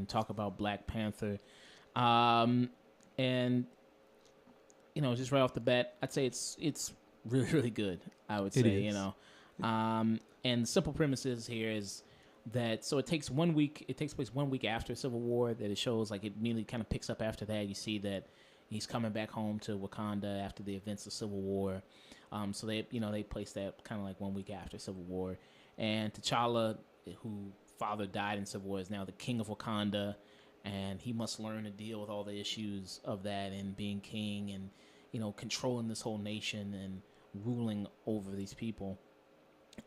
Talk about Black Panther, and just right off the bat, I'd say it's really really good. I would say and the simple premises here is that so it takes 1 week. It takes place 1 week after Civil War. That it shows like it immediately kind of picks up after that. You see that he's coming back home to Wakanda after the events of Civil War. So they place that kind of like 1 week after Civil War, and T'Challa, who father died in Civil War, is now the king of Wakanda, and he must learn to deal with all the issues of that and being king and controlling this whole nation and ruling over these people.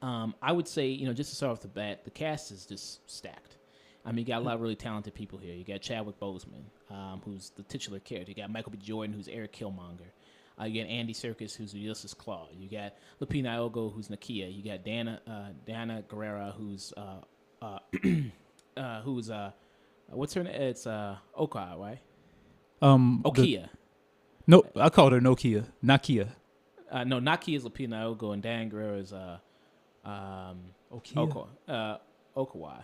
I would say just to start off the bat, the cast is just stacked. I mean, you got a lot of really talented people here. You got Chadwick Boseman, who's the titular character. You got Michael B. Jordan, who's Eric Killmonger. You got Andy Serkis, who's Ulysses Claw. You got Lupita Nyong'o, who's Nakia. You got Diana Guerrera, who's what's her name? It's Oka, right? Okia. No, I called her Nakia. No, Nakia is Lupita Nyong'o, and Diana Guerrera is Okia. Okawa. Okawa.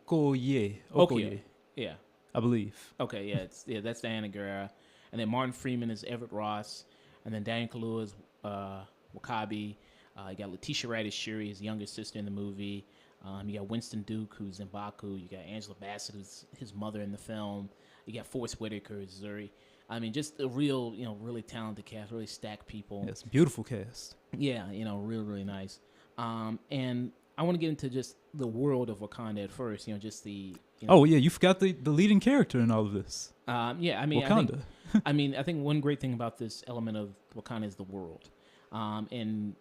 Okoye. Yeah. I believe. Okay, that's Diana Guerrera. And then Martin Freeman is Everett Ross. And then Daniel Kaluuya is Wakabi. You got Letitia Wright as Shuri, his younger sister in the movie. You got Winston Duke, who's M'Baku. You got Angela Bassett, who's his mother in the film. You got Forrest Whitaker as Zuri. I mean, just a real, really talented cast, really stacked people. Yes, beautiful cast. Yeah, really, really nice. And I want to get into just the world of Wakanda at first. Just the. Oh yeah, you forgot the leading character in all of this. Yeah, I mean, Wakanda. I think one great thing about this element of Wakanda is the world, and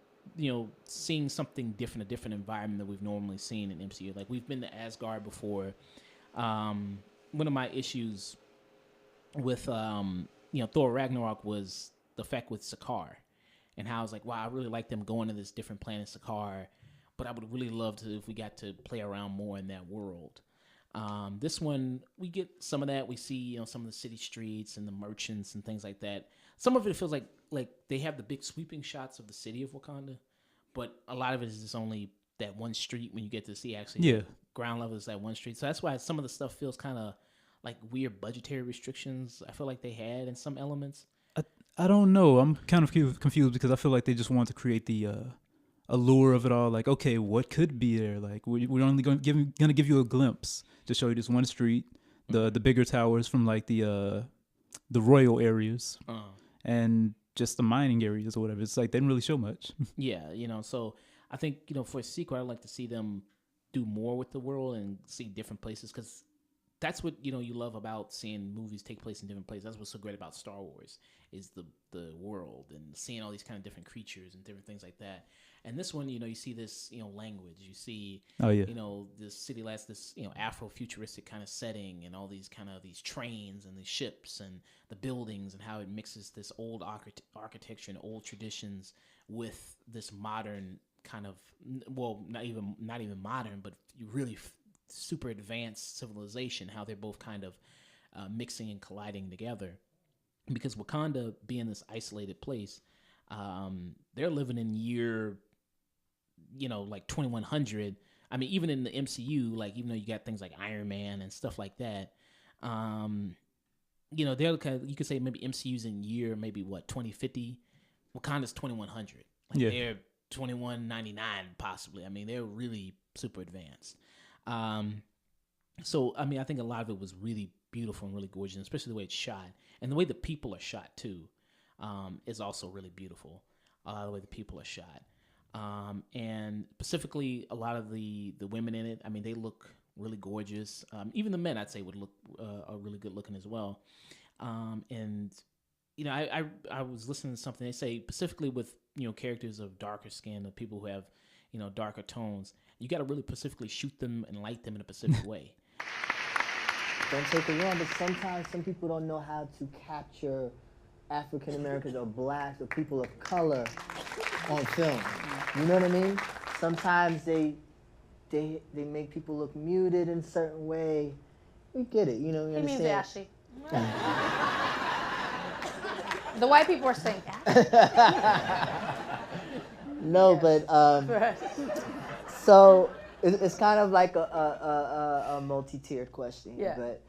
seeing something different, a different environment that we've normally seen in MCU. Like we've been to Asgard before. One of my issues with Thor Ragnarok was the fact with Sakaar, and how I was like, wow, I really like them going to this different planet Sakaar, but I would really love to if we got to play around more in that world. This one, we get some of that. We see, some of the city streets and the merchants and things like that. Some of it feels like they have the big sweeping shots of the city of Wakanda, but a lot of it is just only that one street when you get to see actually ground level is that one street. So that's why some of the stuff feels kind of like weird budgetary restrictions I feel like they had in some elements. I don't know. I'm kind of confused because I feel like they just want to create the allure of it all. Like, okay, what could be there? Like, we're only going to give you a glimpse to show you this one street, the bigger towers from like the royal areas, and just the mining areas or whatever. It's like they didn't really show much. Yeah, so I think for a sequel, I'd like to see them do more with the world and see different places, because that's what you love about seeing movies take place in different places. That's what's so great about Star Wars is the world and seeing all these kind of different creatures and different things like that. And this one, you see this, language. You see, this city has this, Afro-futuristic kind of setting and all these these trains and these ships and the buildings and how it mixes this old architecture and old traditions with this modern kind of, well, not even modern, but really super advanced civilization, how they're both kind of mixing and colliding together. Because Wakanda being this isolated place, they're living in year, like 2100. I mean, even in the MCU, like, even though you got things like Iron Man and stuff like that, they're kind of, you could say maybe MCU's in year, maybe 2050. Wakanda's 2100. Like they're 2199 possibly. I mean, they're really super advanced. So, I mean, I think a lot of it was really beautiful and really gorgeous, especially the way it's shot. And the way the people are shot, too, is also really beautiful, the way the people are shot. And specifically, a lot of the women in it, I mean, they look really gorgeous. Even the men, I'd say, would look are really good looking as well. And, I was listening to something. They say specifically with, characters of darker skin, of people who have, darker tones, you got to really specifically shoot them and light them in a specific way. Don't take it wrong, but sometimes some people don't know how to capture African Americans or blacks or people of color on film. You know what I mean? Sometimes they they make people look muted in a certain way. We get it, you know. We He means understand. ashy. The white people are saying ashy. No, but so it's kind of like a multi-tiered question. Yeah. But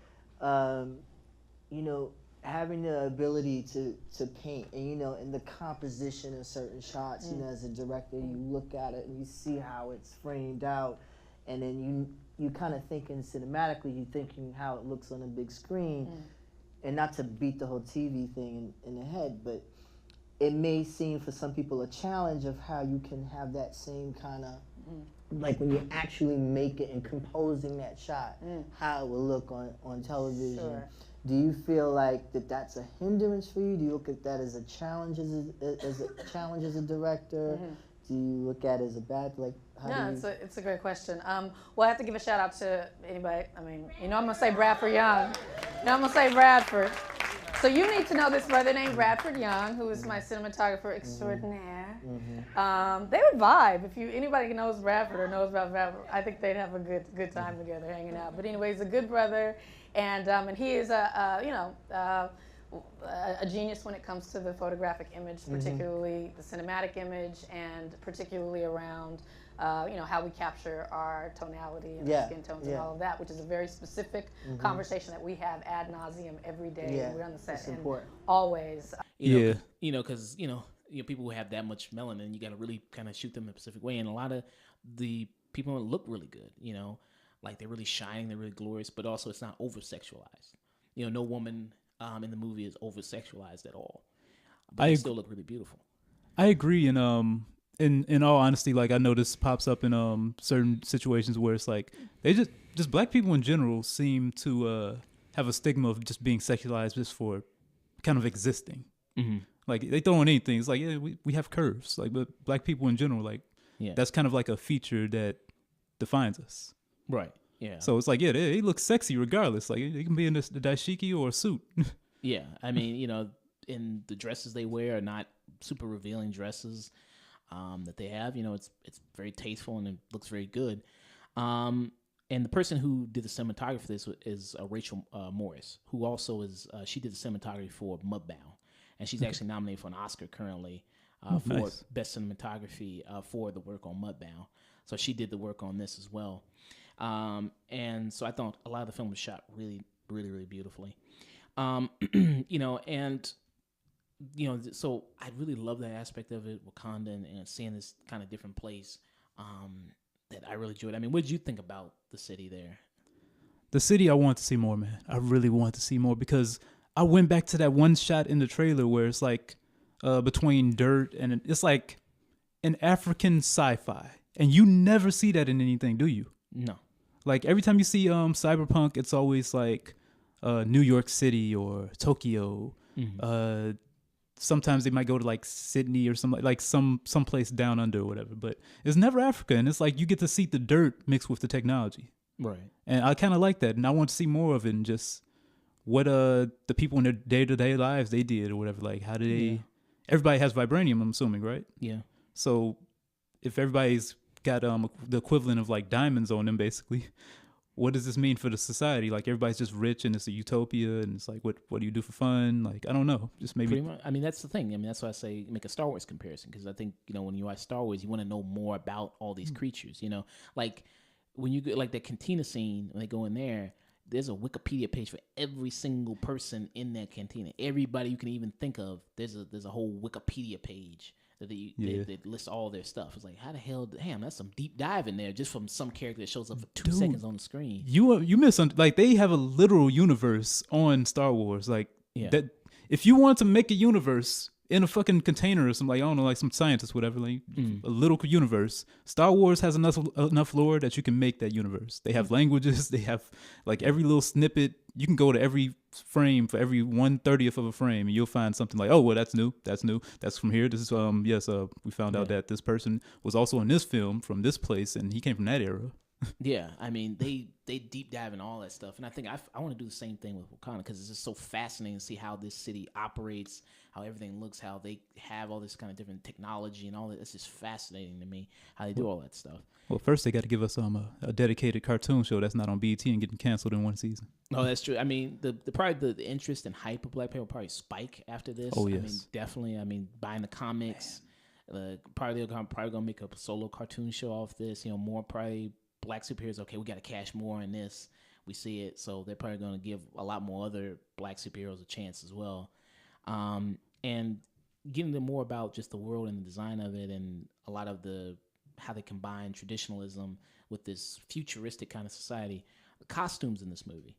you know, having the ability to paint, and you know, in the composition of certain shots, you know, as a director, you look at it and you see how it's framed out, and then you kind of thinking cinematically, you thinking how it looks on a big screen, and not to beat the whole TV thing in the head, but it may seem for some people a challenge of how you can have that same kind of, like when you actually make it and composing that shot, how it will look on television. Sure. Do you feel like that's a hindrance for you? Do you look at that as a challenge as a challenge as a director? Do you look at it as a bad, like, how do you... It's a great question. Well, I have to give a shout out to anybody. I mean, you know, I'm gonna say Bradford Young. You know, I'm gonna say Bradford. So you need to know this brother named Bradford Young, who is my cinematographer extraordinaire. They would vibe. If anybody knows Bradford or knows about Bradford, I think they'd have a good time together hanging out. But anyway, he's a good brother, and he is a genius when it comes to the photographic image, particularly the cinematic image, and particularly around you know, how we capture our tonality and our skin tones and all of that, which is a very specific conversation that we have ad nauseum every day. We're on the set and always. You know, because you know, people who have that much melanin, you got to really kind of shoot them in a specific way, and a lot of the people look really good. You know, like they're really shining, they're really glorious, but also it's not over sexualized. You know, no woman in the movie is over sexualized at all, but they still look really beautiful. I agree, and in all honesty, like I know this pops up in certain situations where it's like they just black people in general seem to have a stigma of just being sexualized just for kind of existing. Like they throw in anything. It's like, yeah, we have curves. Like, but black people in general, like that's kind of like a feature that defines us. Right. Yeah. So it's like, yeah, they look sexy regardless. Like it can be in the dashiki or a suit. Yeah. I mean, you know, in the dresses they wear are not super revealing dresses. That they have, you know, it's very tasteful and it looks very good. And the person who did the cinematography for this is Rachel Morris, who also she did the cinematography for Mudbound, and she's actually nominated for an Oscar currently for best cinematography for the work on Mudbound. So she did the work on this as well, and so I thought a lot of the film was shot really, really, really beautifully. You know, and you know, so I really love that aspect of it, Wakanda, and seeing this kind of different place that I really enjoyed. I mean, what did you think about the city there? The city, I want to see more, man. I really want to see more because I went back to that one shot in the trailer where it's like between dirt and it's like an African sci-fi, and you never see that in anything, do you? No. Like every time you see cyberpunk, it's always like New York City or Tokyo. Sometimes they might go to like Sydney or some place down under or whatever, but it's never Africa. And it's like you get to see the dirt mixed with the technology. Right. And I kind of like that. And I want to see more of it and just what the people in their day-to-day lives they did or whatever. Like how do they, everybody has vibranium, I'm assuming, right? Yeah. So if everybody's got the equivalent of like diamonds on them, basically, what does this mean for the society? Like everybody's just rich and it's a utopia and it's like, what do you do for fun? Like, I don't know. Just maybe. Pretty much, I mean, that's the thing. I mean, that's why I say make a Star Wars comparison. Cause I think, you know, when you watch Star Wars, you want to know more about all these creatures, you know, like when you get like the cantina scene, when they go in there, there's a Wikipedia page for every single person in that cantina. Everybody you can even think of, there's a whole Wikipedia page that lists all their stuff. It's like, how the hell? Damn, that's some deep dive in there just from some character that shows up for 2 seconds on the screen. You miss like they have a literal universe on Star Wars. Like that, if you want to make a universe in a fucking container or something, like I don't know, like some scientist, whatever, like a little universe. Star Wars has enough lore that you can make that universe. They have languages. They have like every little snippet. You can go to every frame for every 1/30th of a frame, and you'll find something like, oh, well, that's new. That's from here. This is we found out that this person was also in this film from this place, and he came from that era. Yeah, I mean they deep dive in all that stuff, and I think I want to do the same thing with Wakanda because it's just so fascinating to see how this city operates, how everything looks, how they have all this kind of different technology and all that. It's just fascinating to me how they do all that stuff. Well, first they got to give us a dedicated cartoon show that's not on BET and getting canceled in one season. No, that's true. I mean, the probably the interest and hype of Black Panther will probably spike after this. Oh, yes. I mean, definitely. I mean, buying the comics, probably gonna make a solo cartoon show off this. You know, more probably Black superheroes. Okay, we got to cash more in this. We see it, so they're probably going to give a lot more other Black superheroes a chance as well. And getting them more about just the world and the design of it, and a lot of how they combine traditionalism with this futuristic kind of society. The costumes in this movie.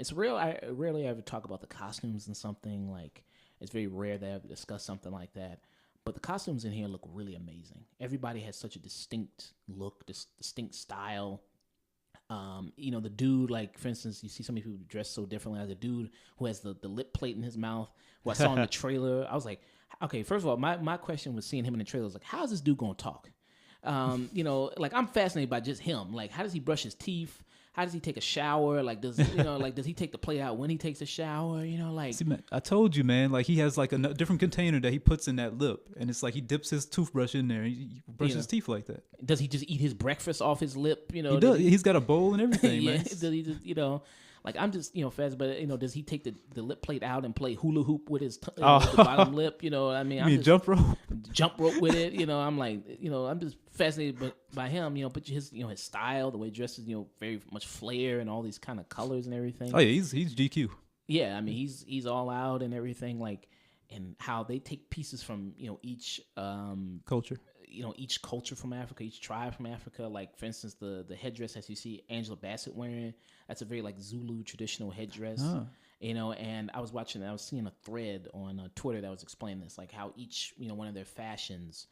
It's real. I rarely ever talk about the costumes in something like. It's very rare that I ever discuss something like that. But the costumes in here look really amazing. Everybody has such a distinct look, distinct style. The dude, like, for instance, you see so many people dressed so differently. Like the dude who has the lip plate in his mouth, who I saw in the trailer. I was like, okay, first of all, my question was seeing him in the trailer. I was like, how is this dude going to talk? Like, I'm fascinated by just him. Like, how does he brush his teeth? How does he take a shower? Like, does he take the plate out when he takes a shower? See, man, I told you, man. Like, he has like a different container that he puts in that lip, and it's like he dips his toothbrush in there. And he brushes his teeth like that. Does he just eat his breakfast off his lip? He does. He's got a bowl and everything, yeah. man. Does he just like, I'm just fast, but does he take the lip plate out and play hula hoop with his the bottom lip? I mean, I'm just jump rope with it. I'm like, I'm just fascinated by him. But his his style, the way he dresses, very much flair and all these kind of colors and everything. Oh yeah, he's GQ. Yeah, I mean he's all out and everything, like, and how they take pieces from each culture. Each culture from Africa, each tribe from Africa. Like, for instance, the headdress as you see Angela Bassett wearing, that's a very like Zulu traditional headdress. And I was seeing a thread on Twitter that was explaining this, like how each one of their fashions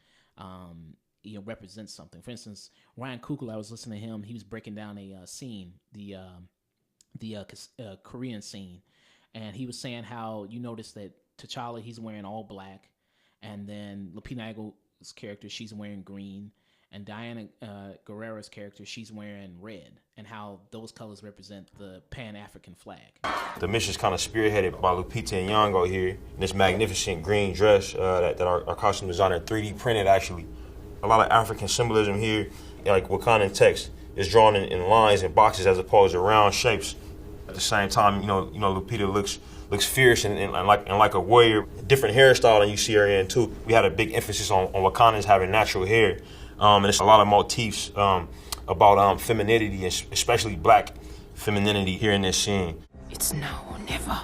represents something. For instance, Ryan Coogler, I was listening to him, he was breaking down a scene, the Korean scene, and he was saying how you notice that T'Challa, he's wearing all black, and then Lupita Nyong'o's character, she's wearing green, and Diana Guerrero's character, she's wearing red, and how those colors represent the Pan-African flag. The mission's kind of spearheaded by Lupita and Nyong'o here in this magnificent green dress that our costume designer 3D printed, actually. A lot of African symbolism here, like Wakandan text, is drawn in lines and boxes as opposed to round shapes. At the same time, Lupita looks fierce and like a warrior. Different hairstyle than you see her in too. We had a big emphasis on Wakandans having natural hair, and it's a lot of motifs about femininity, especially black femininity here in this scene. It's now or never.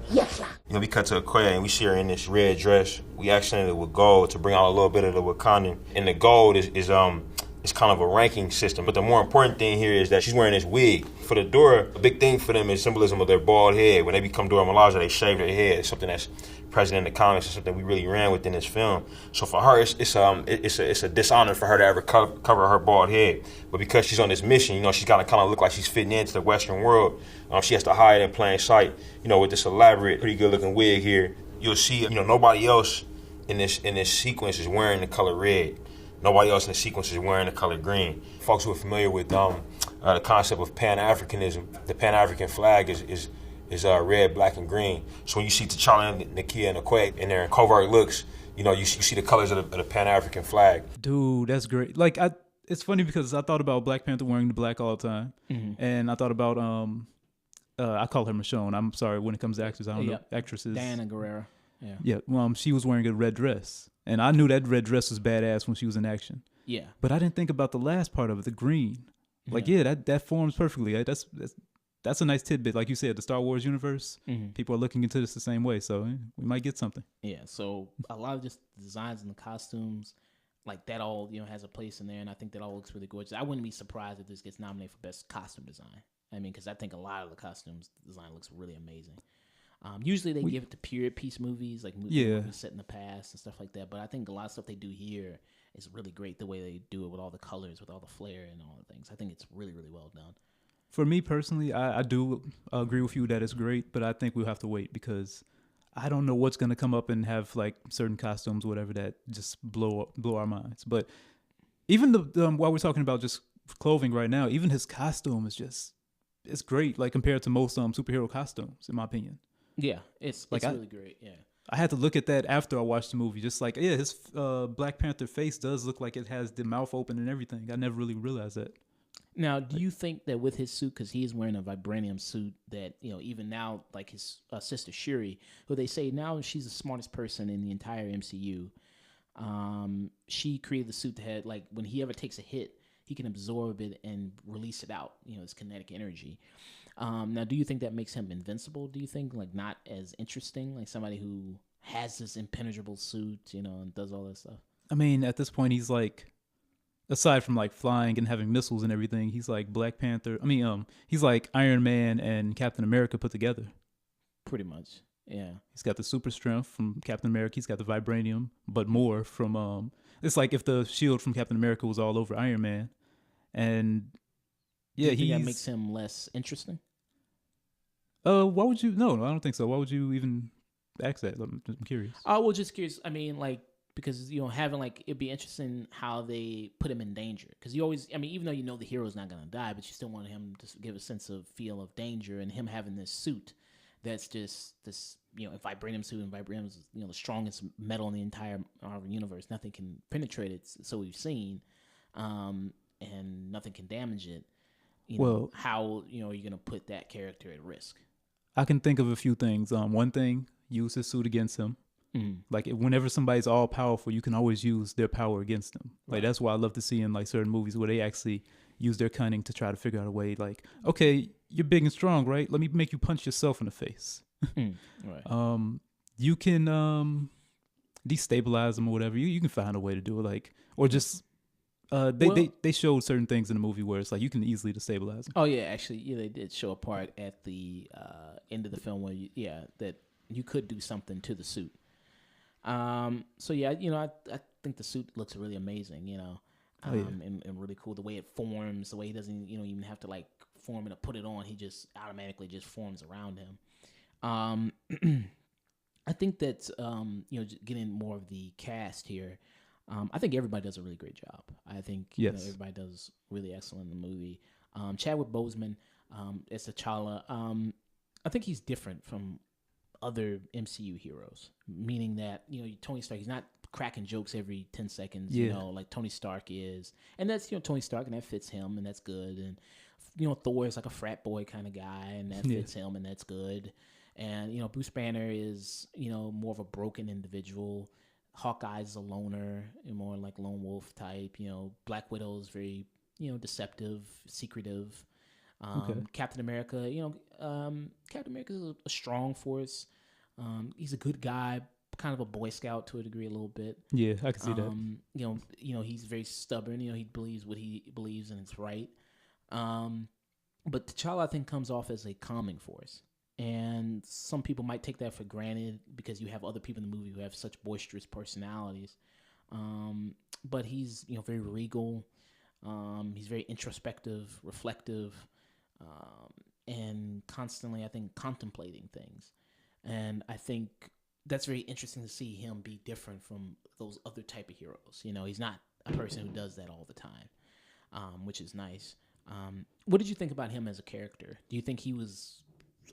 Yes. We cut to Okoye and we see her in this red dress. We accented it with gold to bring out a little bit of the Wakandan. And the gold is kind of a ranking system. But the more important thing here is that she's wearing this wig. For the Dora, a big thing for them is symbolism of their bald head. When they become Dora Milaje, they shave their head. It's something that's present in the comics. It's something we really ran with in this film. So for her, it's a dishonor for her to ever cover her bald head. But because she's on this mission, she's got to kind of look like she's fitting into the Western world. She has to hide in plain sight. With this elaborate, pretty good-looking wig here, you'll see. Nobody else in this sequence is wearing the color red. Nobody else in the sequence is wearing the color green. Folks who are familiar with the concept of Pan-Africanism, the Pan-African flag is red, black, and green. So when you see T'Challa, Nakia, and Okoye in their covert looks, you see the colors of the Pan-African flag. Dude, that's great. Like, it's funny because I thought about Black Panther wearing the black all the time, and I thought about I call her Michonne. I'm sorry when it comes to actors, I don't know actresses. Diana Guerrero. Yeah. She was wearing a red dress, and I knew that red dress was badass when she was in action. Yeah. But I didn't think about the last part of it, the green. Like, that forms perfectly. That's a nice tidbit. Like you said, the Star Wars universe, people are looking into this the same way, so we might get something. Yeah, so a lot of just designs and the costumes, like that all, has a place in there, and I think that all looks really gorgeous. I wouldn't be surprised if this gets nominated for Best Costume Design. I mean, because I think a lot of the costumes design looks really amazing. Usually they give it to period piece movies, like movies set in the past and stuff like that, but I think a lot of stuff they do here is really great, the way they do it with all the colors, with all the flair and all the things. I think it's really, really well done. For me personally, I do agree with you that it's great, but I think we'll have to wait because I don't know what's going to come up and have like certain costumes, whatever, that just blow our minds. But even while we're talking about just clothing right now, even his costume is just it's great. Like compared to most superhero costumes, in my opinion. Yeah, it's really great. Yeah. I had to look at that after I watched the movie. Just like, yeah, his Black Panther face does look like it has the mouth open and everything. I never really realized that. Now, do you think that with his suit, because he is wearing a vibranium suit, that even now, like his sister Shuri, who they say now she's the smartest person in the entire MCU, she created the suit that had like when he ever takes a hit, he can absorb it and release it out. His kinetic energy. Now, do you think that makes him invincible? Do you think like not as interesting, like somebody who has this impenetrable suit, and does all that stuff? I mean, at this point, he's like, aside from like flying and having missiles and everything, he's like Black Panther. I mean, he's like Iron Man and Captain America put together. Pretty much, yeah. He's got the super strength from Captain America. He's got the vibranium, but more from it's like if the shield from Captain America was all over Iron Man, and yeah, do you think that makes him less interesting? Why would you? No, I don't think so. Why would you even ask that? I'm curious. Well, just curious. I mean, like, because having like it'd be interesting how they put him in danger. Because you always, I mean, even though the hero's not gonna die, but you still want him to give a sense of feel of danger, and him having this suit that's just this, a vibranium suit, and vibranium is the strongest metal in the entire Marvel universe. Nothing can penetrate it, so we've seen, and nothing can damage it. How are you gonna put that character at risk? I can think of a few things. One thing, use his suit against him. Like whenever somebody's all powerful, you can always use their power against them. Like that's why I love to see in like certain movies where they actually use their cunning to try to figure out a way. Like, okay, you're big and strong, right? Let me make you punch yourself in the face. Right. You can destabilize them or whatever. You can find a way to do it. Like, or just they showed certain things in the movie where it's like you can easily destabilize them. Oh yeah, actually, they did show a part at the end of the film where that you could do something to the suit. So yeah, I think the suit looks really amazing, and really cool. The way it forms, the way he doesn't, even have to like form it or put it on. He just automatically just forms around him. I think that, getting more of the cast here, I think everybody does a really great job. I think everybody does really excellent in the movie. Chadwick Boseman as T'Challa, I think he's different from other MCU heroes, meaning that Tony Stark, he's not cracking jokes every 10 seconds, like Tony Stark is, and that's Tony Stark, and that fits him, and that's good. And Thor is like a frat boy kind of guy, and that fits him, and that's good. And Bruce Banner is more of a broken individual. Hawkeye is a loner, and more like lone wolf type. Black Widow is very deceptive, secretive. Captain America, Captain America is a strong force. He's a good guy, kind of a Boy Scout to a degree, a little bit. Yeah, I can see that. He's very stubborn. He believes what he believes, and it's right. But T'Challa, I think, comes off as a calming force, and some people might take that for granted because you have other people in the movie who have such boisterous personalities. But he's very regal. He's very introspective, reflective. And constantly, I think, contemplating things. And I think that's very interesting to see him be different from those other type of heroes. He's not a person who does that all the time, which is nice. What did you think about him as a character? Do you think he was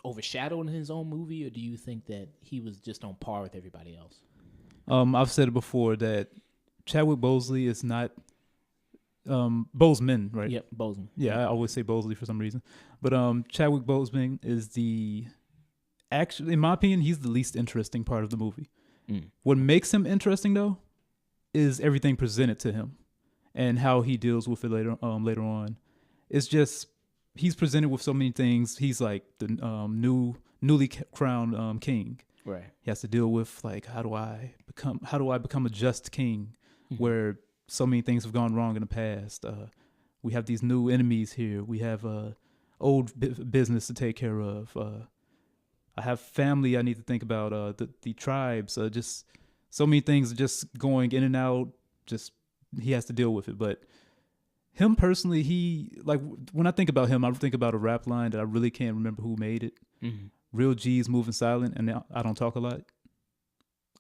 overshadowed in his own movie, or do you think that he was just on par with everybody else? I've said it before that Chadwick Boseman is not... Boseman, right? Yep, Boseman. Yeah, I always say Bosley for some reason. But Chadwick Boseman is actually, in my opinion, he's the least interesting part of the movie. What makes him interesting, though, is everything presented to him and how he deals with it later on. It's just, he's presented with so many things. He's like the newly crowned king. Right. He has to deal with like, how do I become a just king, where so many things have gone wrong in the past. We have these new enemies here. We have old business to take care of. I have family I need to think about. The tribes. Just so many things just going in and out. Just he has to deal with it. But him personally, when I think about him, I think about a rap line that I really can't remember who made it. Real G's moving silent, and I don't talk a lot.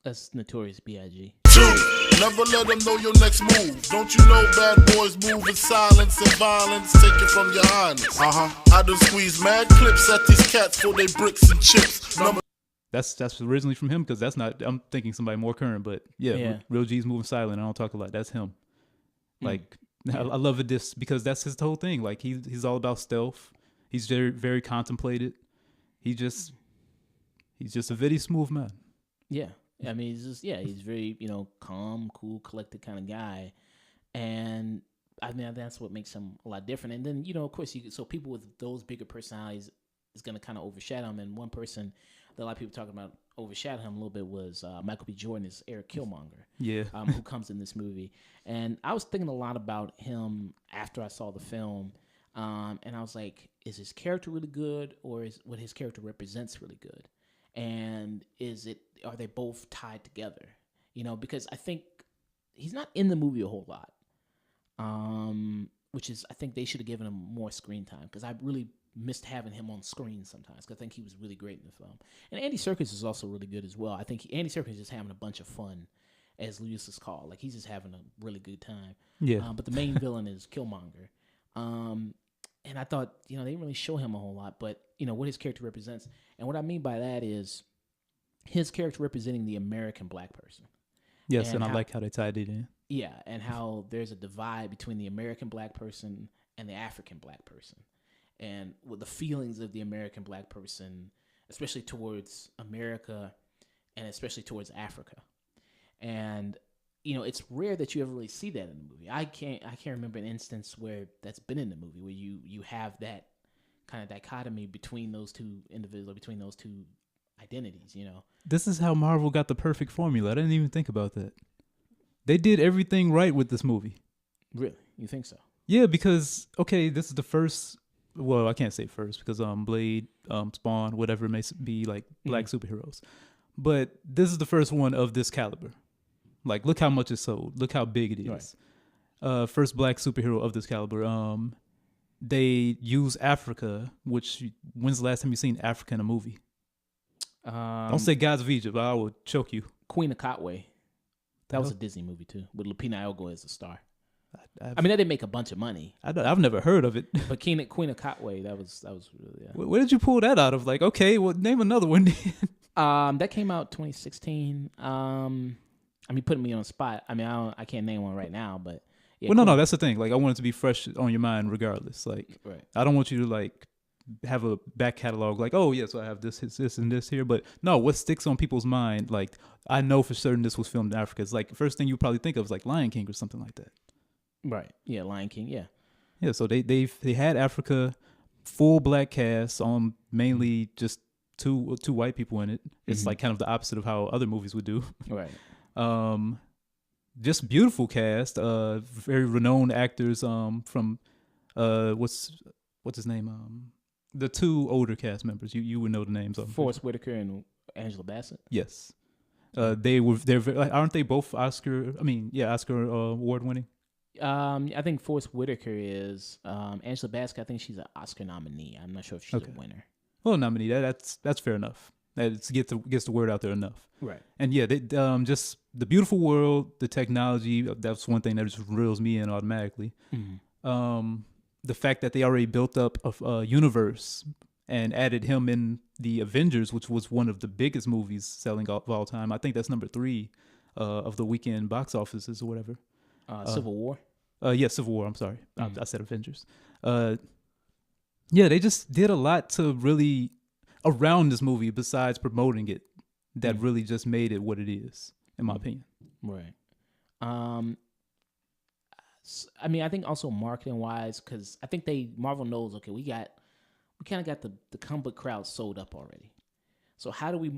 That's Notorious B.I.G. Never let them know your next move. Don't you know bad boys move in silence and violence? Take it from your highness. I done squeeze mad clips at these cats for they bricks and chips. That's originally from him, because that's not. I'm thinking somebody more current, but yeah. Real G's moving silent. I don't talk a lot. That's him. Like I love it because that's his whole thing. Like he's all about stealth. He's very very contemplated. He's just a very smooth man. Yeah. I mean, he's very, calm, cool, collected kind of guy. And I mean, that's what makes him a lot different. And then, of course, so people with those bigger personalities is going to kind of overshadow him. And one person that a lot of people talking about overshadowed him a little bit was Michael B. Jordan, is Eric Killmonger, who comes in this movie. And I was thinking a lot about him after I saw the film. And I was like, is his character really good, or is what his character represents really good? And are they both tied together? Because I think he's not in the movie a whole lot, which is, I think they should have given him more screen time, because I really missed having him on screen sometimes, because I think he was really great in the film. And Andy Serkis is also really good as well. I think Andy Serkis is just having a bunch of fun, as Lucius called. Like, he's just having a really good time. Yeah. But the main villain is Killmonger. And I thought, they didn't really show him a whole lot, but, what his character represents. And what I mean by that is his character representing the American black person. Yes, and I like how they tied it in. Yeah, and how there's a divide between the American black person and the African black person. And with the feelings of the American black person, especially towards America and especially towards Africa. And it's rare that you ever really see that in the movie. I can't remember an instance where that's been in the movie, where you have that kind of dichotomy between those two individuals, between those two identities. This is how Marvel got the perfect formula. I didn't even think about that. They did everything right with this movie. Really? You think so? Yeah, because this is the first. Well, I can't say first, because Blade, Spawn, whatever it may be, like black superheroes. But this is the first one of this caliber. Like, look how much it sold. Look how big it is. Right. First black superhero of this caliber. They use Africa, which, when's the last time you seen Africa in a movie? Don't say Gods of Egypt, I will choke you. Queen of Katwe. That was a Disney movie, too, with Lupita Nyong'o as a star. I mean, that didn't make a bunch of money. I've never heard of it. But Queen of Katwe, that was really. Yeah. Where did you pull that out of? Like, okay, well, name another one. That came out 2016. I mean, putting me on the spot. I mean, I can't name one right now, but yeah. Well, no, that's the thing. Like, I want it to be fresh on your mind, regardless. Like, right. I don't want you to like have a back catalog. Like, oh yeah, so I have this, and this here. But no, what sticks on people's mind? Like, I know for certain this was filmed in Africa. It's like the first thing you probably think of is like Lion King or something like that. Right. Yeah, Lion King. Yeah. Yeah. So they had Africa, full black cast, on mainly just two white people in it. It's like kind of the opposite of how other movies would do. Right. Just beautiful cast, very renowned actors, from what's his name? The two older cast members. You would know the names of. Forrest Whitaker and Angela Bassett. Yes. Aren't they both Oscar award winning? I think Forrest Whitaker is. Angela Bassett, I think she's an Oscar nominee. I'm not sure if she's a winner. Well, nominee. That's fair enough. That gets the word out there enough. Right. And yeah, they, just the beautiful world, the technology, that's one thing that just reels me in automatically. Mm-hmm. The fact that they already built up a universe and added him in the Avengers, which was one of the biggest movies selling of all time. I think that's number 3 of the weekend box offices or whatever. Civil War? Yeah, Civil War. I'm sorry. I said Avengers. Yeah, they just did a lot to really around this movie besides promoting it that really just made it what it is, in my opinion. Right. I mean, I think also marketing wise, because I think Marvel knows, okay, we kind of got the comic book crowd sold up already. So how do we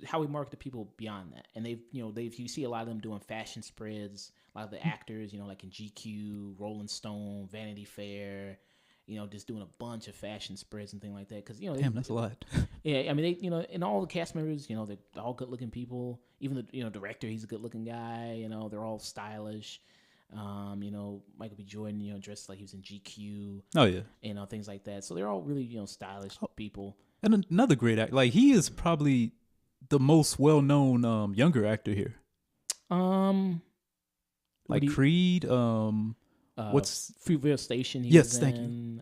how we market the people beyond that? And you see a lot of them doing fashion spreads, a lot of the actors, like in GQ, Rolling Stone, Vanity Fair, just doing a bunch of fashion spreads and things like that. Cause damn, that's a lot. Yeah. I mean, they, and all the cast members, they're all good looking people. Even the, director, he's a good looking guy, they're all stylish. Michael B. Jordan, dressed like he was in GQ. Oh yeah. Things like that. So they're all really, stylish people. And another great actor, like he is probably the most well-known younger actor here. Like Creed. What's Fruitvale Station? Yes, thank you.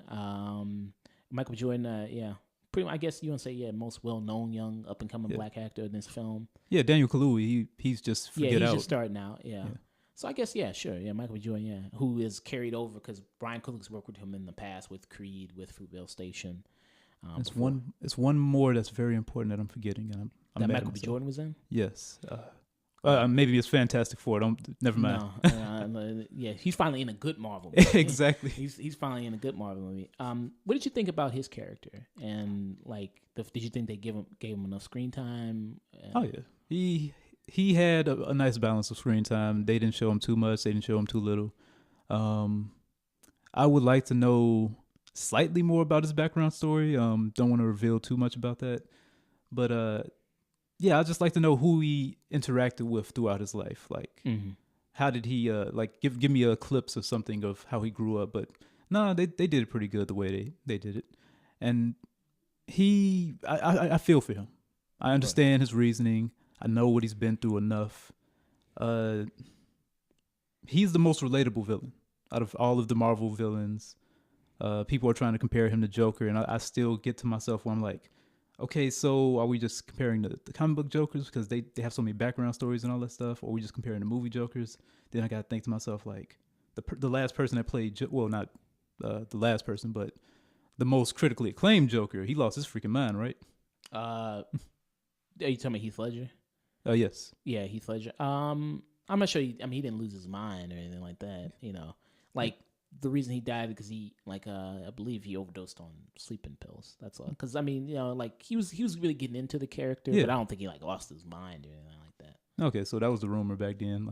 Michael B. Jordan. Yeah, pretty much. I guess you want to say most well-known young up-and-coming black actor in this film. Yeah, Daniel Kaluuya. He's just he's just starting out. Yeah. So I guess sure. Yeah, Michael B. Jordan. Yeah, who is carried over because Brian Cook's worked with him in the past with Creed, with Fruitvale Station. It's one more that's very important that I'm forgetting, and I'm that Michael B. Jordan was in. Yes. Maybe it's Fantastic Four. Never mind. No, he's finally in a good Marvel movie. Exactly. He's finally in a good Marvel movie. What did you think about his character? And like, did you think they gave him enough screen time? Oh yeah, he had a nice balance of screen time. They didn't show him too much. They didn't show him too little. I would like to know slightly more about his background story. Don't want to reveal too much about that, but I'd just like to know who he interacted with throughout his life. Like, how did he give me a clips or something of how he grew up? But no, they did it pretty good the way they did it, and I feel for him. I understand his reasoning. I know what he's been through enough. He's the most relatable villain out of all of the Marvel villains. People are trying to compare him to Joker, and I still get to myself where I'm like, okay, so are we just comparing the comic book Jokers because they have so many background stories and all that stuff, or are we just comparing the movie Jokers? Then I got to think to myself, like, the last person that played, not the last person, but the most critically acclaimed Joker, he lost his freaking mind, right? Are you telling me Heath Ledger? Yes. Yeah, Heath Ledger. I'm not sure. He didn't lose his mind or anything like that. Like the reason he died because he, I believe he overdosed on sleeping pills. That's all. Because he was really getting into the character, but I don't think he lost his mind or anything like that. Okay, so that was the rumor back then.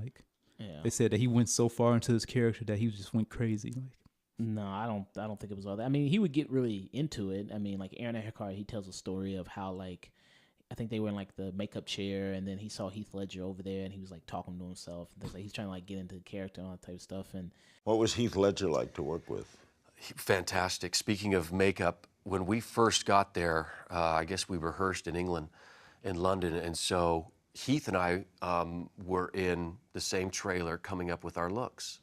They said that he went so far into his character that he just went crazy. No, I don't think it was all that. I mean, he would get really into it. I mean, Aaron Eckhart, he tells a story of how I think they were in the makeup chair, and then he saw Heath Ledger over there, and he was talking to himself. He's trying to get into the character and all that type of stuff. And what was Heath Ledger like to work with? Fantastic. Speaking of makeup, when we first got there, I guess we rehearsed in England, in London, and so Heath and I were in the same trailer coming up with our looks,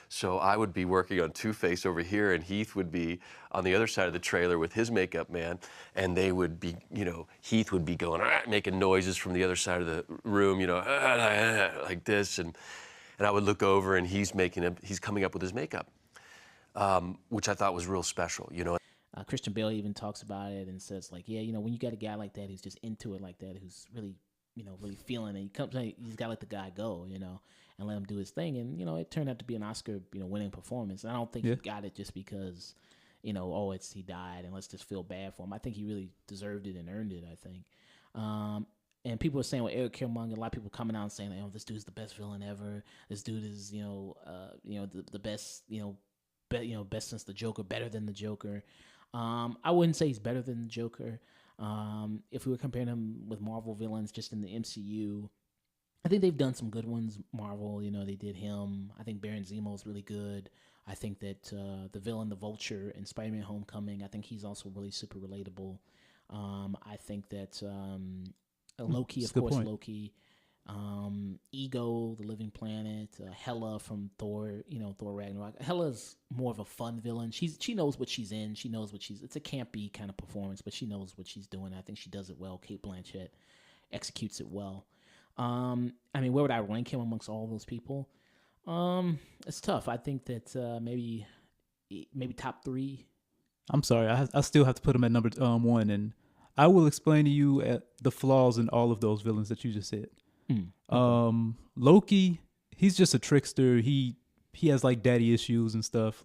So I would be working on Two-Face over here, and Heath would be on the other side of the trailer with his makeup man, and they would be, Heath would be going, making noises from the other side of the room, like this, and I would look over, and he's coming up with his makeup, which I thought was real special, Christian Bale even talks about it and says, when you got a guy like that who's just into it like that, who's really, really feeling it, he's got to let the guy go, and let him do his thing. And, it turned out to be an Oscar, winning performance. And I don't think he got it just because, he died and let's just feel bad for him. I think he really deserved it and earned it, I think. And people are saying with Eric Killmonger, a lot of people coming out and saying, this dude's the best villain ever. This dude is, the best, best since the Joker, better than the Joker. I wouldn't say he's better than the Joker. If we were comparing him with Marvel villains just in the MCU, I think they've done some good ones. Marvel, they did him. I think Baron Zemo's really good. I think that the villain, the Vulture, in Spider-Man: Homecoming, I think he's also really super relatable. I think that Loki, of course, Loki. Ego, the Living Planet, Hela from Thor, Thor Ragnarok. Hela's more of a fun villain. She knows what she's in. She knows it's a campy kind of performance, but she knows what she's doing. I think she does it well. Kate Blanchett executes it well. Where would I rank him amongst all those people? It's tough. I think that maybe top 3. I'm sorry. I still have to put him at number 1, and I will explain to you the flaws in all of those villains that you just said. Okay. Loki, he's just a trickster. He has daddy issues and stuff.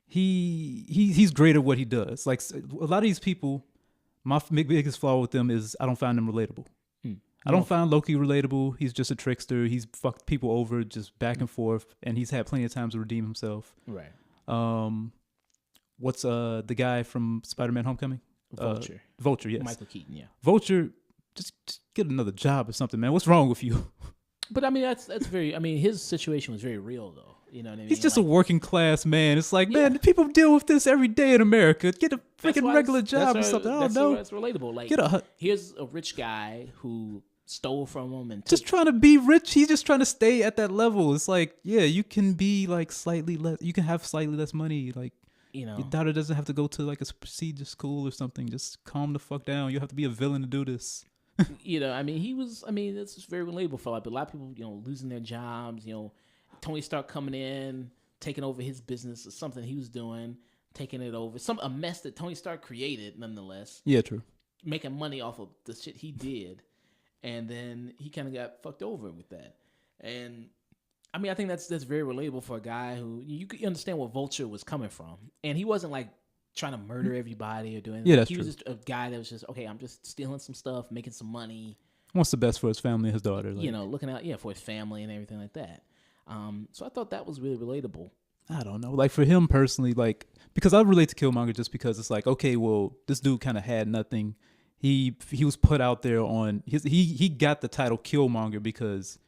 He's great at what he does. A lot of these people, my biggest flaw with them is I don't find them relatable. I don't find Loki relatable. He's just a trickster. He's fucked people over just back and forth, and he's had plenty of times to redeem himself. Right. What's the guy from Spider-Man: Homecoming? Vulture. Vulture, yes. Michael Keaton, yeah. Vulture, just get another job or something, man. What's wrong with you? But that's very. His situation was very real, though. You know what I mean? He's just a working class man. It's man, people deal with this every day in America. Get a freaking regular job or something. I don't know. That's relatable. Here's a rich guy who stole from him and just trying to be rich. He's just trying to stay at that level. It's like, yeah, you can be like slightly less. You can have slightly less money. Like, your daughter doesn't have to go to like a prestigious school or something. Just calm the fuck down. You have to be a villain to do this. It's very relatable for a lot of people, losing their jobs, Tony Stark coming in, taking over his business or something he was doing, taking it over. A mess that Tony Stark created, nonetheless. Yeah, true. Making money off of the shit he did. And then he kind of got fucked over with that. And I think that's very relatable for a guy who you could understand where Vulture was coming from. And he wasn't like trying to murder everybody or doing anything. Yeah, that's he true. was just a guy that was just, okay, I'm just stealing some stuff, making some money. Wants the best for his family and his daughter. Like, looking out, for his family and everything like that. So I thought that was really relatable. I don't know. Like, for him personally, like, because I relate to Killmonger just because it's like, okay, well, this dude kind of had nothing. He was put out there on he got the title Killmonger because,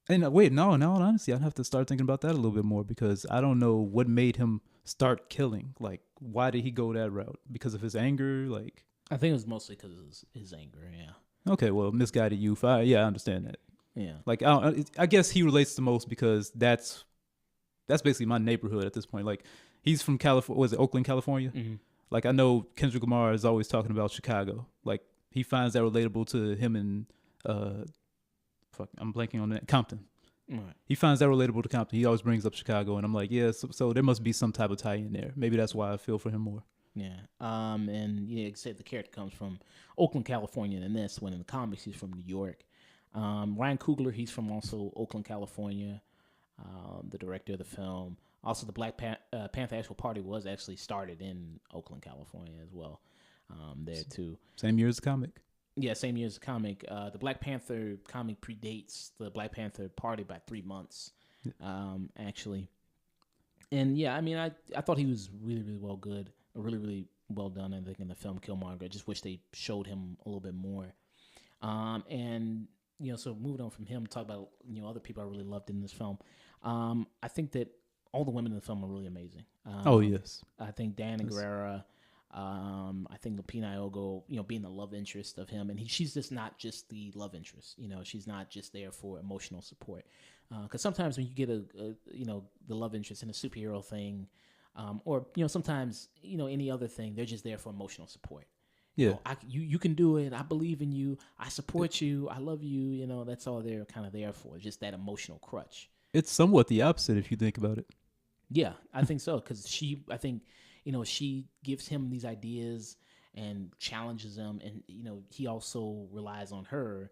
and wait, no, honestly, I'd have to start thinking about that a little bit more because I don't know what made him start killing. Like, why did he go that route? Because of his anger? Like, I think it was mostly because of his anger. Yeah. Okay, well, misguided youth. I understand that. Yeah. Like, I guess he relates the most because that's basically my neighborhood at this point. Like, he's from California. Was it Oakland, California? Mm-hmm. Like, I know Kendrick Lamar is always talking about Chicago. Like, he finds that relatable to him and I'm blanking on that, Compton. Right. He finds that relatable to Compton. He always brings up Chicago, and I'm like, yeah. So there must be some type of tie in there. Maybe that's why I feel for him more. Yeah. Except the character comes from Oakland, California in this, when in the comics he's from New York. Ryan Coogler, he's from also Oakland, California, the director of the film. Also, the Black Panther actual party was actually started in Oakland, California as well. There too. Same year as the comic. Yeah, same year as the comic. The Black Panther comic predates the Black Panther party by 3 months, actually. And yeah, I thought he was really, really really, really well done. I think in the film Killmonger, I just wish they showed him a little bit more. So moving on from him, talk about other people I really loved in this film. I think that all the women in the film are really amazing. Oh yes, I think Diana Guerrera. I think Lupita Nyong'o, being the love interest of him, and she's just not just the love interest. She's not just there for emotional support. Because sometimes when you get the love interest in a superhero thing, or sometimes any other thing, they're just there for emotional support. Yeah, you can do it. I believe in you. I support you. I love you. That's all they're kind of there for. Just that emotional crutch. It's somewhat the opposite if you think about it. Yeah, I think so. Because she gives him these ideas and challenges him, and he also relies on her,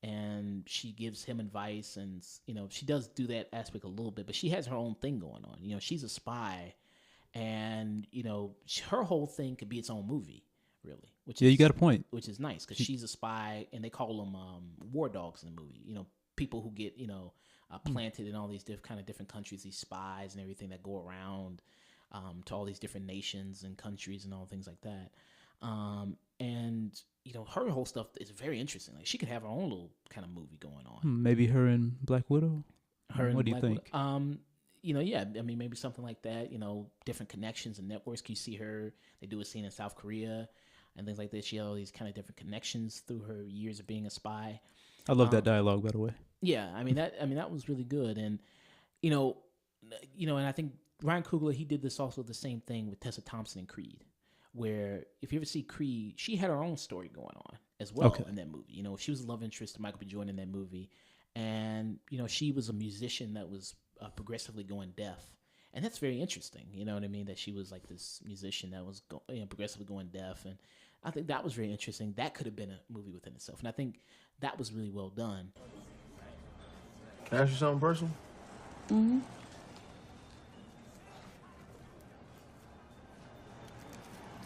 and she gives him advice, and she does do that aspect a little bit, but she has her own thing going on. She's a spy, and her whole thing could be its own movie, really. You got a point. Which is nice because she's a spy, and they call them war dogs in the movie. People who get planted in all these different countries, these spies and everything that go around to all these different nations and countries and all things like that. Her whole stuff is very interesting. Like, she could have her own little kind of movie going on. Maybe her and Black Widow. What do you think? Maybe something like that. Different connections and networks. Can you see her? They do a scene in South Korea and things like that. She had all these kind of different connections through her years of being a spy. I love that dialogue, by the way. Yeah, that was really good, and and I think Ryan Coogler, he did this also the same thing with Tessa Thompson in Creed, where if you ever see Creed, she had her own story going on as well in that movie. She was a love interest to Michael B. Jordan in that movie, and she was a musician that was progressively going deaf, and that's very interesting. You know what I mean? That she was like this musician that was progressively going deaf, and I think that was very interesting. That could have been a movie within itself, and I think that was really well done. Can I ask you something personal? Mm-hmm.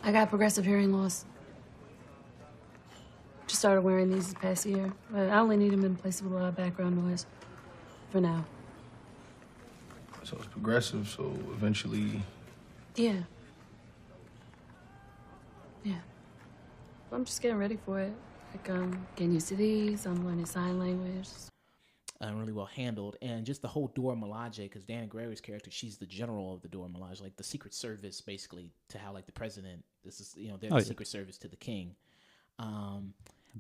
I got progressive hearing loss. Just started wearing these this past year, but I only need them in places with a lot of background noise for now. So it's progressive, so eventually... Yeah. I'm just getting ready for it. Like, getting used to these, I'm learning sign language. Really well handled, and just the whole Dora Milaje, because Diana Guerrero's character, she's the general of the Dora Milaje, like the Secret Service, basically, to how like the president. This is they're the Secret Service to the king.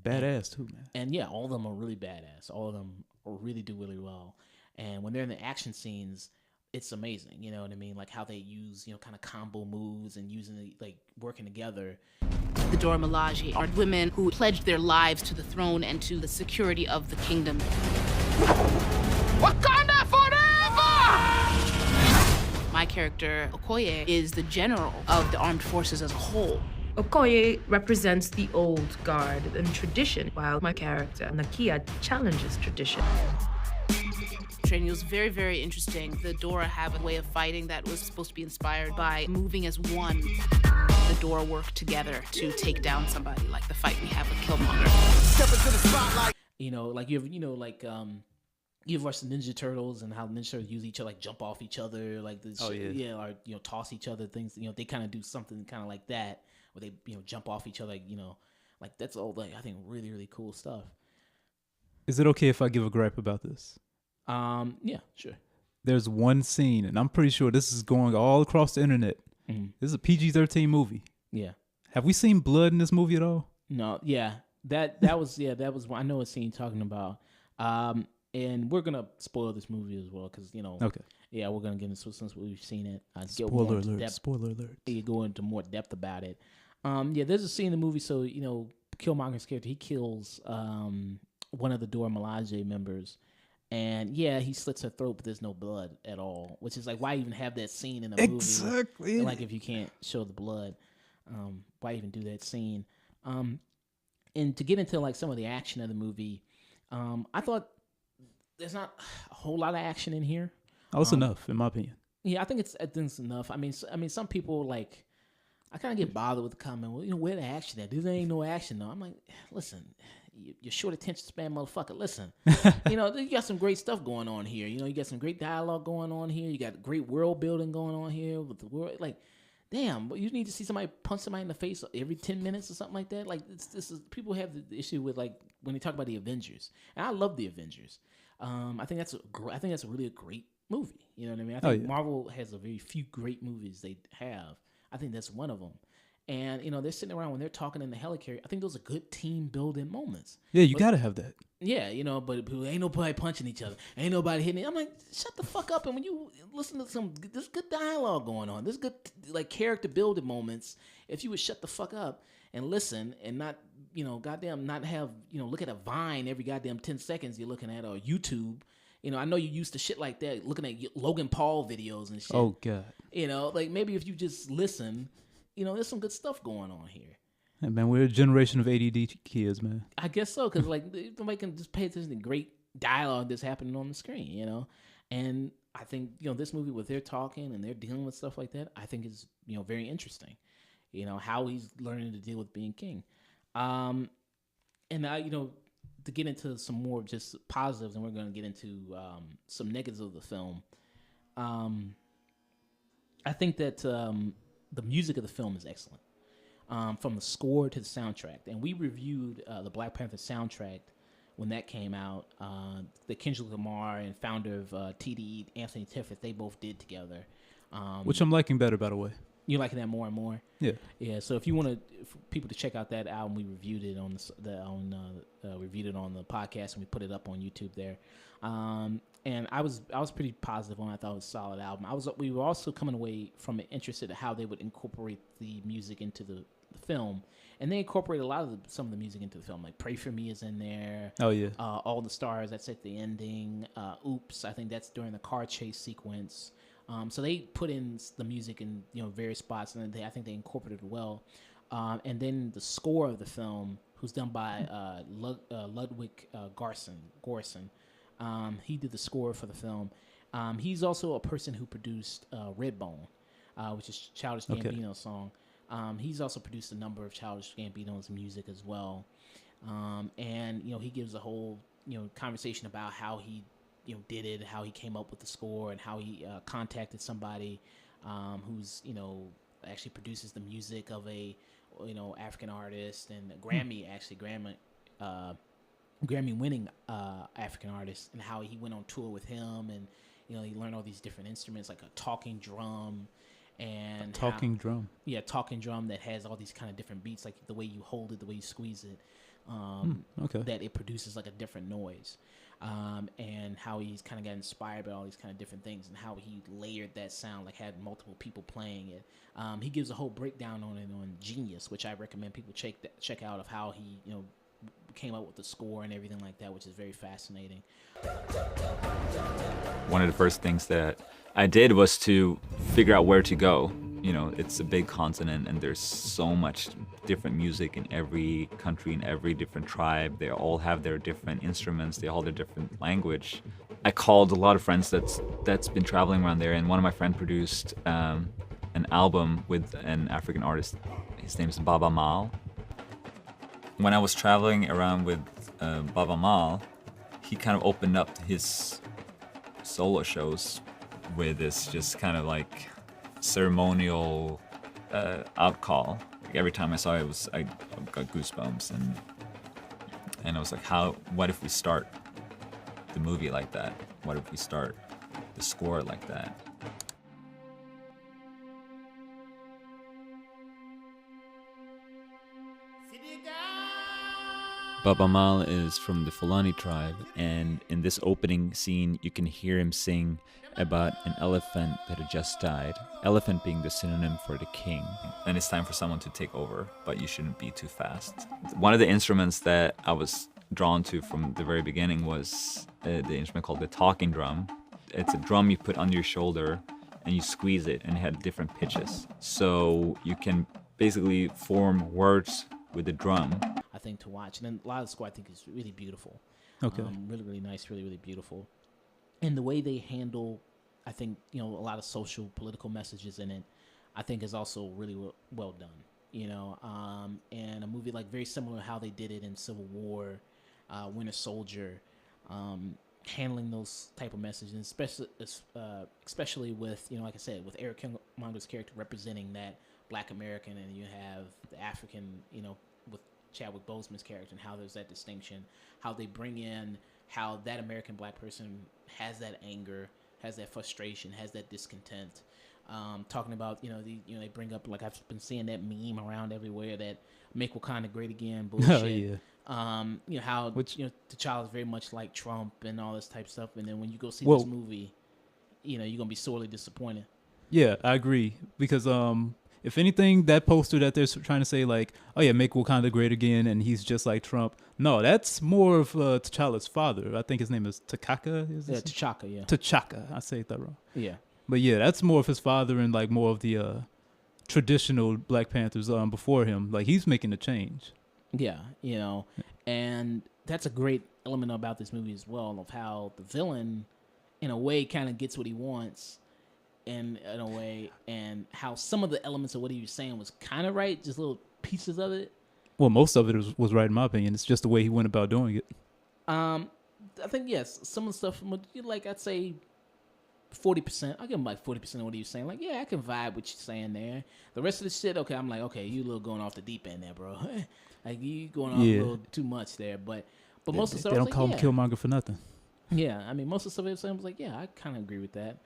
Badass too, man. And yeah, all of them are really badass. All of them really do really well. And when they're in the action scenes, it's amazing. You know what I mean? Like how they use, kind of combo moves and using like working together. The Dora Milaje are women who pledged their lives to the throne and to the security of the kingdom. Wakanda forever! My character, Okoye, is the general of the armed forces as a whole. Okoye represents the old guard and tradition, while my character, Nakia, challenges tradition. Training was very, very interesting. The Dora have a way of fighting that was supposed to be inspired by moving as one. The Dora work together to take down somebody, like the fight we have with Killmonger. Step into the spotlight. Like you have, you've watched the Ninja Turtles and how Ninja Turtles use each other, like jump off each other, like this, or toss each other things. They kind of do something kind of like that, where they jump off each other, like that's all. Like I think really, really cool stuff. Is it okay if I give a gripe about this? Yeah, sure. There's one scene, and I'm pretty sure this is going all across the internet. Mm-hmm. This is a PG-13 movie. Yeah. Have we seen blood in this movie at all? No. Yeah. That was I know what scene you're talking about. And we're gonna spoil this movie as well because Okay. Yeah, we're gonna get into since we've seen it. Spoiler alert! Spoiler alert! You go into more depth about it. Yeah, there's a scene in the movie. So Killmonger's character, he kills one of the Dora Milaje members. And yeah, he slits her throat, but there's no blood at all. Which is like, why even have that scene in a movie? Exactly. Like, if you can't show the blood, why even do that scene? And to get into like some of the action of the movie, I thought there's not a whole lot of action in here. Oh, it's enough, in my opinion. Yeah, I think it's enough. I mean, some people like, I kind of get bothered with the comment. Well, where the action at? There ain't no action though. I'm like, listen. You're short attention span, motherfucker. Listen, you got some great stuff going on here. You got some great dialogue going on here. You got great world building going on here with the world. Like, damn, you need to see somebody punch somebody in the face every 10 minutes or something like that. Like, this is people have the issue with like when they talk about the Avengers, and I love the Avengers. I think that's really a great movie. You know what I mean? I think Marvel has a very few great movies they have. I think that's one of them. And, they're sitting around when they're talking in the helicarrier. I think those are good team building moments. Yeah, you got to have that. Yeah, but ain't nobody punching each other. Ain't nobody hitting it. I'm like, shut the fuck up. And when you listen to there's good dialogue going on. There's good, like, character building moments. If you would shut the fuck up and listen and not, goddamn not have, look at a Vine every goddamn 10 seconds you're looking at or YouTube. I know you used to shit like that, looking at Logan Paul videos and shit. Oh, God. Like, maybe if you just listen... there's some good stuff going on here. Hey, man, we're a generation of ADD kids, man. I guess so, because like nobody can just pay attention to great dialogue that's happening on the screen, And I think this movie, with their talking and they're dealing with stuff like that, I think is very interesting. How he's learning to deal with being king, and now to get into some more just positives, and we're going to get into some negatives of the film. I think that. The music of the film is excellent, from the score to the soundtrack. And we reviewed the Black Panther soundtrack when that came out. The Kendrick Lamar and founder of TDE, Anthony Tiffith, they both did together. Which I'm liking better, by the way. You're liking that more and more? Yeah. Yeah, so if you want people to check out that album, we reviewed it on reviewed it on the podcast, and we put it up on YouTube there. And I was pretty positive on it. I thought it was a solid album. We were also coming away from it interested in how they would incorporate the music into the film, and they incorporate some of the music into the film. Like "Pray for Me" is in there. Oh yeah. All the Stars, that's at the ending. "Oops," I think that's during the car chase sequence. So they put in the music in various spots, and I think they incorporated it well. And then the score of the film, who's done by Ludwig Göransson. He did the score for the film. He's also a person who produced Redbone, which is Childish Gambino's song. He's also produced a number of Childish Gambino's music as well. And he gives a whole conversation about how he did it, how he came up with the score, and how he contacted somebody who's actually produces the music of a African artist and Grammy-winning African artist, and how he went on tour with him, and he learned all these different instruments like a talking drum, and talking drum. Yeah, talking drum that has all these kind of different beats, like the way you hold it, the way you squeeze it. that it produces like a different noise. And how he's kind of got inspired by all these kind of different things, and how he layered that sound, like had multiple people playing it. He gives a whole breakdown on it on Genius, which I recommend people check out, of how he came up with the score and everything like that, which is very fascinating. One of the first things that I did was to figure out where to go. It's a big continent, and there's so much different music in every country, in every different tribe. They all have their different instruments. They all have their different language. I called a lot of friends that's been traveling around there, and one of my friends produced an album with an African artist. His name is Baba Mal. When I was traveling around with Baba Mal, he kind of opened up his solo shows with this just kind of like ceremonial outcall. Like every time I saw it, I got goosebumps, and I was like, what if we start the movie like that? What if we start the score like that? Baba Mal is from the Fulani tribe, and in this opening scene, you can hear him sing about an elephant that had just died. Elephant being the synonym for the king. And it's time for someone to take over, but you shouldn't be too fast. One of the instruments that I was drawn to from the very beginning was the instrument called the talking drum. It's a drum you put under your shoulder and you squeeze it, and it had different pitches. So you can basically form words with the drum. I think to watch, and then a lot of the score I think is really beautiful. Okay. Really, really nice, really, really beautiful. And the way they handle, I think, a lot of social, political messages in it, I think is also really well done. And a movie like very similar to how they did it in Civil War, Winter Soldier, handling those type of messages, especially with, like I said, with Eric Killmonger's character representing that Black American, and you have the African, with Chadwick Boseman's character, and how there's that distinction, how they bring in how that American Black person has that anger, has that frustration, has that discontent. Talking about, they bring up, like I've been seeing that meme around everywhere, that make Wakanda great again bullshit. Oh, yeah. How T'Challa is very much like Trump and all this type of stuff, and then when you go see this movie, you're gonna be sorely disappointed. Yeah, I agree, because if anything, that poster that they're trying to say, like, oh yeah, make Wakanda great again, and he's just like Trump. No, that's more of T'Challa's father. I think his name is T'Chaka. T'Chaka, yeah. T'Chaka. I say that wrong. Yeah. But yeah, that's more of his father, and like more of the traditional Black Panthers before him. Like, he's making a change. Yeah, and that's a great element about this movie as well, of how the villain, in a way, kind of gets what he wants. In a way, and how some of the elements of what he was saying was kind of right, just little pieces of it. Well, most of it was right in my opinion. It's just the way he went about doing it. I think, yes, some of the stuff, like I'd say 40%. I'll give him like 40% of what he was saying. Like, yeah, I can vibe what you're saying there. The rest of the shit, okay, I'm like, okay, you a little going off the deep end there, bro. Like, you going off a little too much there. But most of the stuff, they don't call him Killmonger for nothing. Yeah, I mean, most of the stuff he was saying was like, yeah, I kind of agree with that.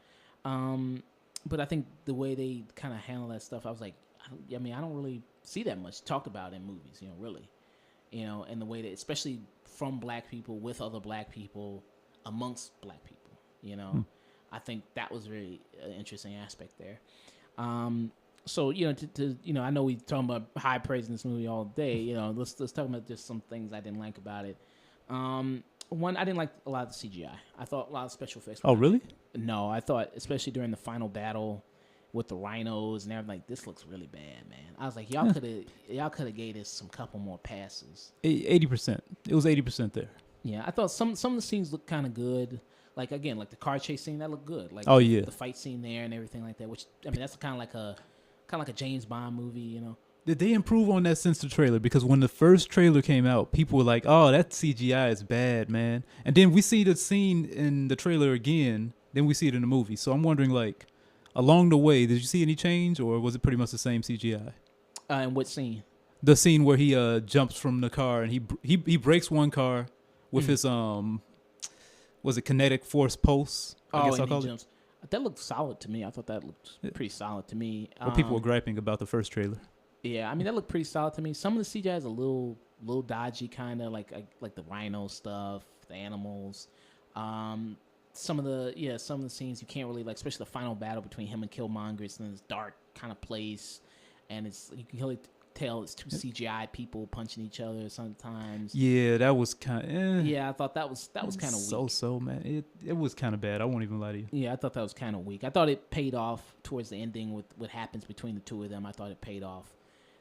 But I think the way they kind of handle that stuff, I was like, I don't really see that much talked about in movies, really. And the way that, especially from Black people, with other Black people, amongst Black people, I think that was really an interesting aspect there. So, I know we talking about high praise in this movie all day, let's talk about just some things I didn't like about it. One, I didn't like a lot of the CGI. I thought a lot of special effects. Oh, really? No, I thought, especially during the final battle with the rhinos and everything, like, this looks really bad, man. I was like, y'all could have gave this some couple more passes. 80%. It was 80% there. Yeah, I thought some of the scenes looked kind of good. Like, again, like the car chase scene, that looked good. Like, the fight scene there and everything like that. Which, I mean, that's kind of like a James Bond movie, Did they improve on that since the trailer? Because when the first trailer came out, people were like, oh, that CGI is bad, man. And then we see the scene in the trailer again, then we see it in the movie. So I'm wondering, like, along the way, did you see any change, or was it pretty much the same CGI? And what scene? The scene where he jumps from the car and he breaks one car with his was it kinetic force pulse? I guess I'll call it. That looked solid to me. I thought that looked pretty solid to me. Well, people were griping about the first trailer. Yeah, I mean that looked pretty solid to me. Some of the CGI is a little dodgy, kind of like the rhino stuff, the animals. Some of the scenes you can't really like, especially the final battle between him and Killmonger. It's in this dark kind of place, and you can really tell it's two CGI people punching each other sometimes. Yeah, that was kind of. Yeah, I thought that was kind of weak. So man, it was kind of bad. I won't even lie to you. Yeah, I thought that was kind of weak. I thought it paid off towards the ending with what happens between the two of them. I thought it paid off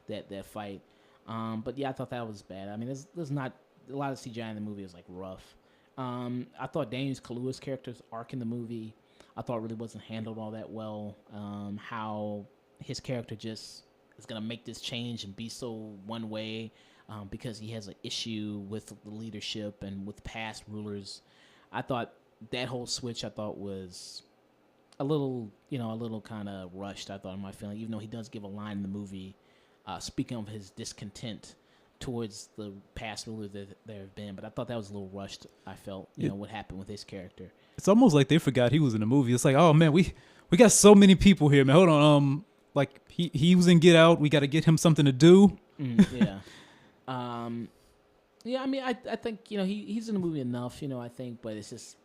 that fight. But yeah, I thought that was bad. I mean, there's not a lot of CGI in the movie. Is like rough. I thought Daniel Kaluuya's character's arc in the movie, I thought really wasn't handled all that well. How his character just is gonna make this change and be so one way because he has an issue with the leadership and with past rulers. I thought that whole switch was a little kind of rushed. I thought in my feeling, even though he does give a line in the movie speaking of his discontent towards the past rulers that there have been, but I thought that was a little rushed. I felt, what happened with his character. It's almost like they forgot he was in the movie. It's like, oh man, we got so many people here, man. Hold on, like he was in Get Out. We got to get him something to do. Yeah. Yeah, I mean, I think he's in the movie enough, I think, but it's just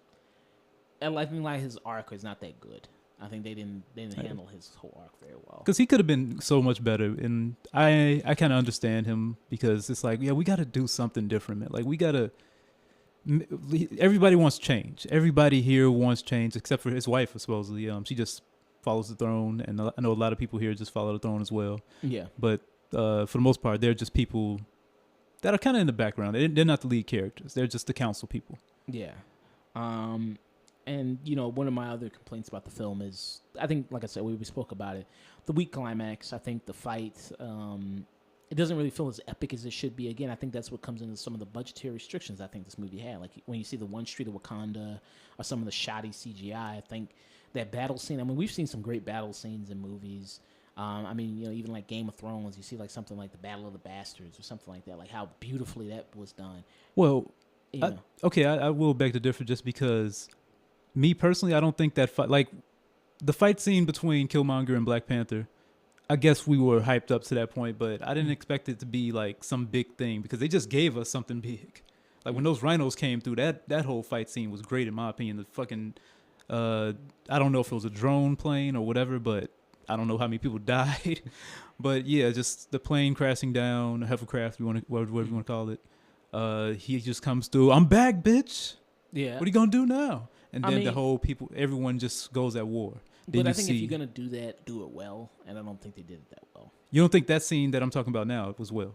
I think like his arc is not that good. I think they didn't handle his whole arc very well. Because he could have been so much better, and I kind of understand him because it's like, yeah, we got to do something different, man. Like we got to. Everybody wants change. Everybody here wants change, except for his wife, supposedly. She just follows the throne, and I know a lot of people here just follow the throne as well. Yeah. But for the most part, they're just people that are kind of in the background. They're not the lead characters. They're just the council people. Yeah. And, one of my other complaints about the film is, I think, like I said, we spoke about it, the weak climax. I think the fight, it doesn't really feel as epic as it should be. Again, I think that's what comes into some of the budgetary restrictions I think this movie had. Like when you see the one street of Wakanda or some of the shoddy CGI, I think that battle scene, I mean, we've seen some great battle scenes in movies. I mean, even like Game of Thrones, you see like something like the Battle of the Bastards or something like that, like how beautifully that was done. Well, I will beg to differ just because me personally, I don't think that fight, like the fight scene between Killmonger and Black Panther, I guess we were hyped up to that point, but I didn't expect it to be like some big thing because they just gave us something big. Like when those rhinos came through, that whole fight scene was great in my opinion. The fucking, I don't know if it was a drone plane or whatever, but I don't know how many people died. But yeah, just the plane crashing down, hovercraft, whatever you want to call it. He just comes through. I'm back, bitch. Yeah. What are you gonna do now? And then the whole everyone just goes at war. Then but I think if you're gonna do that, do it well, and I don't think they did it that well. You don't think that scene that I'm talking about now was well?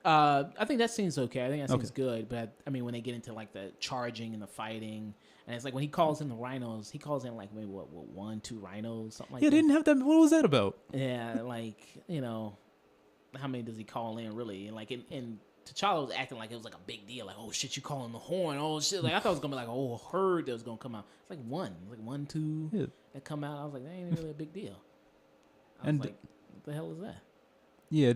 I think that scene's okay. I think that scene's good, but I mean, when they get into like the charging and the fighting, and it's like when he calls in the rhinos, he calls in like maybe what 1, 2 rhinos, something like that. Yeah, they didn't have that. What was that about? Yeah, like how many does he call in really? And like in T'Challa was acting like it was like a big deal, like, oh shit, you calling the horn, oh shit. Like I thought it was gonna be like a whole herd that was gonna come out. It's like 1, 2 that come out. I was like, that ain't really a big deal. I was like, what the hell is that? Yeah,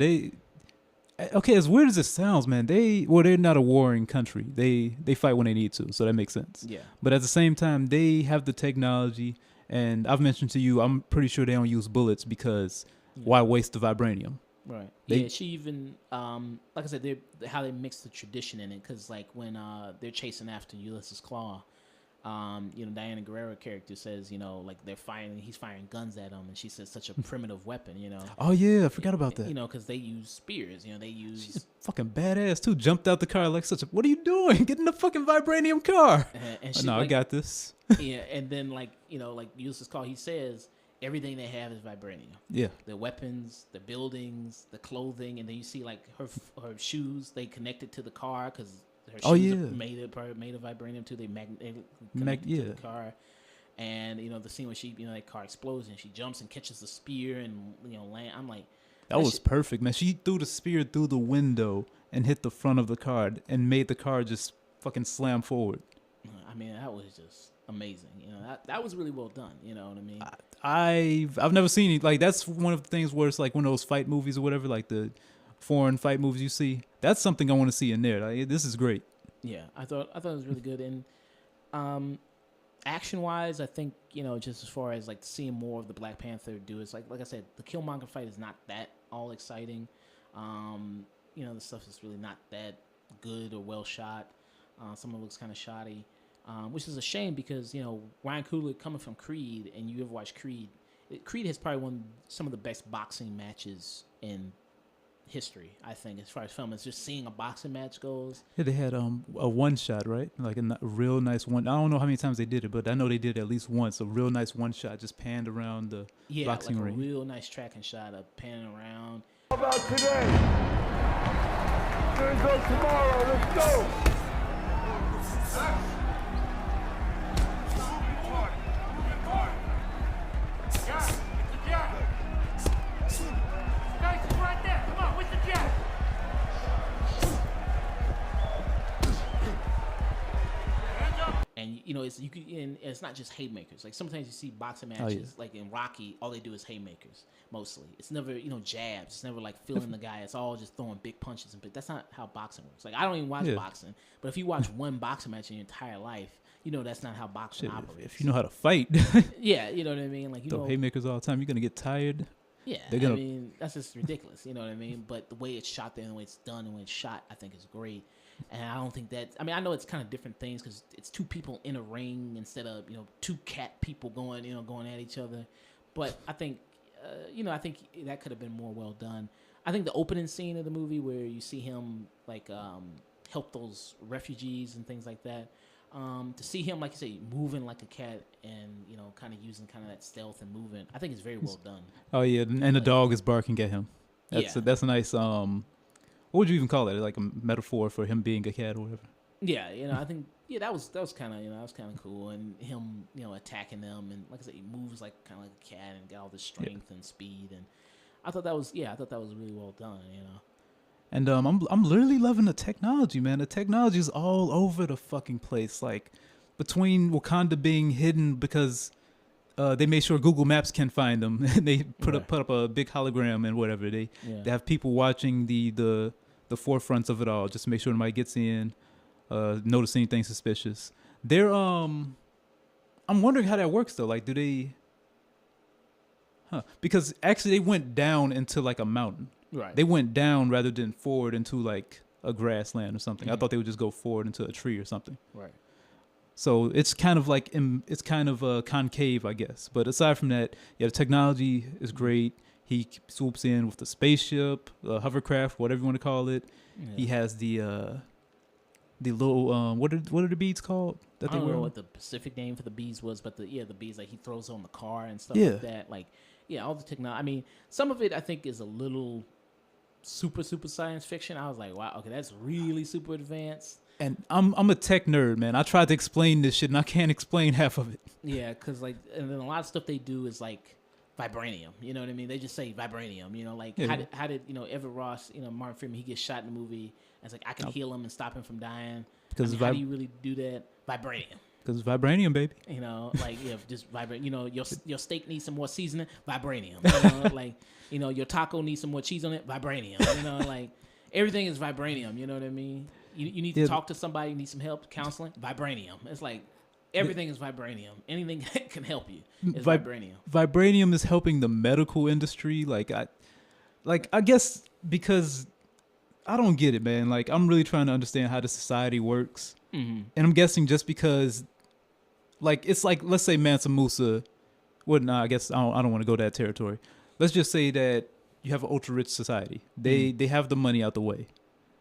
okay, as weird as it sounds, man, they're not a warring country. They fight when they need to, so that makes sense. Yeah. But at the same time, they have the technology, and I've mentioned to you, I'm pretty sure they don't use bullets because why waste the vibranium? Right. Yeah, she even, like I said, how they mix the tradition in it, because like when they're chasing after Ulysses Claw, Diana Guerrero character says, like he's firing guns at them, and she says such a primitive weapon, Oh yeah, I forgot about that. Because they use spears, She's fucking badass too. Jumped out the car like what are you doing? Get in the fucking vibranium car. And she, I got this. Yeah, and then like Ulysses Claw, he says everything they have is vibranium. Yeah. The weapons, the buildings, the clothing, and then you see like her shoes. They connected to the car because her shoes are made of vibranium too. They connected to the car, and the scene where she that car explodes and she jumps and catches the spear and land. I'm like, that was perfect, man. She threw the spear through the window and hit the front of the car and made the car just fucking slam forward. I mean, that was just amazing. That was really well done. You know what I mean? I've never seen it. Like that's one of the things where it's like one of those fight movies or whatever, like the foreign fight movies you see. That's something I want to see in there. Like, this is great. Yeah, I thought it was really good. And action wise, I think just as far as like seeing more of the Black Panther do, it's like I said, the Killmonger fight is not that all exciting. You know, the stuff is really not that good or well shot. Some of it looks kind of shoddy, which is a shame because, you know, Ryan Coogler coming from Creed, and you ever watch Creed, Creed has probably some of the best boxing matches in history, I think, as far as film. It's just seeing a boxing match goes. Yeah, they had a one shot, right? Like a real nice one. I don't know how many times they did it, but I know they did it at least once. A real nice one shot, just panned around the boxing ring. Yeah, like a real nice tracking shot of panning around. How about today? Gonna go tomorrow. Let's go. And you know, it's not just haymakers. Like sometimes you see boxing matches, like in Rocky, all they do is haymakers mostly. It's never, you know, jabs. It's never like filling the guy. It's all just throwing big punches. But that's not how boxing works. Like I don't even watch boxing, but if you watch one boxing match in your entire life, you know that's not how boxing operates. If you know how to fight, yeah, you know what I mean. Like you throw haymakers all the time, you're gonna get tired. Yeah, I mean that's just ridiculous. You know what I mean? But the way it's shot there, and the way it's done, and the way it's shot, I think is great. And I don't think that. I mean, I know it's kind of different things because it's two people in a ring instead of, you know, two cat people going at each other. But I think, I think that could have been more well done. I think the opening scene of the movie where you see him like help those refugees and things like that. To see him, like you say, moving like a cat and, you know, kind of using kind of that stealth and movement, I think it's very well done. Oh yeah, and the dog is barking at him. That's a nice what would you even call it? Like a metaphor for him being a cat or whatever. Yeah, you know, I think that was kind of, you know, that was kind of cool, and him, you know, attacking them, and like I said, he moves like kind of like a cat and got all this strength and speed, and I thought that was really well done, you know. And I'm literally loving the technology, man. The technology is all over the fucking place. Like between Wakanda being hidden because they made sure Google Maps can find them, and they put up a big hologram and whatever. They have people watching the forefronts of it all just to make sure nobody gets in, notice anything suspicious. They're I'm wondering how that works though. Like, do they? Because actually they went down into like a mountain. Right. They went down rather than forward into like a grassland or something. I thought they would just go forward into a tree or something. Right. So it's kind of like it's kind of concave, I guess. But aside from that, yeah, the technology is great. He swoops in with the spaceship, hovercraft, whatever you want to call it. Yeah. He has the little what are the beads called? I don't know what the specific name for the beads was, but the beads like he throws on the car and stuff like that. Like, all the technology. I mean, some of it I think is a little super science fiction. I was like, wow, okay, that's really super advanced. And I'm a tech nerd, man. I tried to explain this shit, and I can't explain half of it. Yeah, because like, and then a lot of stuff they do is like vibranium. You know what I mean? They just say vibranium. You know, like how did Everett Ross, Martin Freeman, he gets shot in the movie. And it's like I can heal him and stop him from dying. Because how do you really do that? Vibranium. Because vibranium, baby. You know, like just vibrate. You know, your steak needs some more seasoning. Vibranium. You know, like your taco needs some more cheese on it. Vibranium. You know, like everything is vibranium. You know what I mean? You need to talk to somebody, you need some help, counseling, vibranium. It's like everything is vibranium. Anything that can help you is vibranium. Vibranium is helping the medical industry. I guess because I don't get it, man. Like I'm really trying to understand how the society works. Mm-hmm. And I'm guessing just because it's like, let's say Mansa Musa, I guess I don't want to go that territory. Let's just say that you have an ultra rich society. They have the money out the way.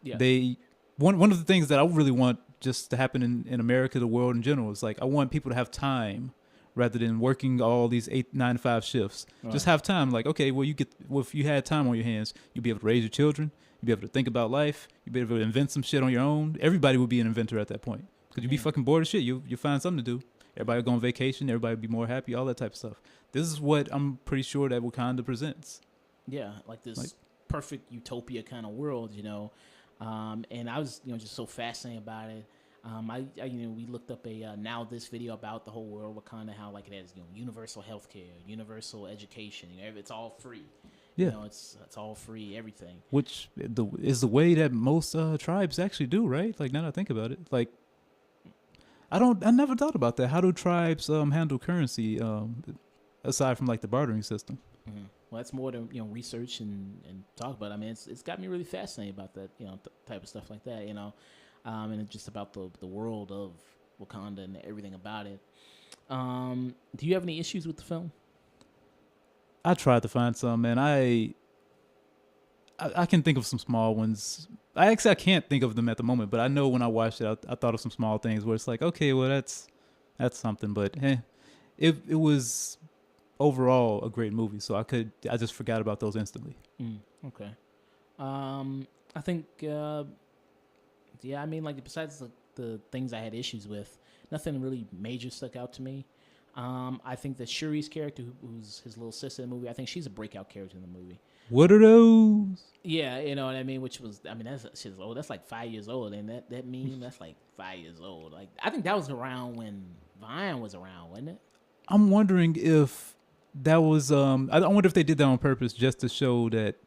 Yeah. One of the things that I really want just to happen in America, the world in general, is like I want people to have time rather than working all these 8, 9 to 5 shifts. Right. Just have time. Like, okay, if you had time on your hands, you'd be able to raise your children. You'd be able to think about life. You'd be able to invent some shit on your own. Everybody would be an inventor at that point because you'd be fucking bored of shit. You'll find something to do. Everybody would go on vacation. Everybody would be more happy. All that type of stuff. This is what I'm pretty sure that Wakanda presents. Yeah, like this perfect utopia kind of world, and I was, just so fascinated about it. We looked up a Now This video about the whole world, Wakanda, how like it has, universal healthcare, universal education. It's all free. Yeah, it's all free, everything. Which is the way that most tribes actually do, right? Like now that I think about it, like I never thought about that. How do tribes handle currency? aside from like the bartering system. Mm-hmm. Well, that's more to research and talk about. I mean, it's got me really fascinated about that type of stuff like that. And it's just about the world of Wakanda and everything about it. Do you have any issues with the film? I tried to find some, and I can think of some small ones. I can't think of them at the moment, but I know when I watched it, I thought of some small things where it's like, okay, well that's something, but it was overall a great movie, so I just forgot about those instantly. Okay. I think I mean, like, besides the things I had issues with, nothing really major stuck out to me. I think that Shuri's character, who's his little sister in the movie, I think she's a breakout character in the movie. What are those? Yeah, you know what I mean. Which was, I mean, she's old. That's like 5 years old, and that meme, that's like 5 years old. Like, I think that was around when Vine was around, wasn't it? I'm wondering if that was. I wonder if they did that on purpose just to show that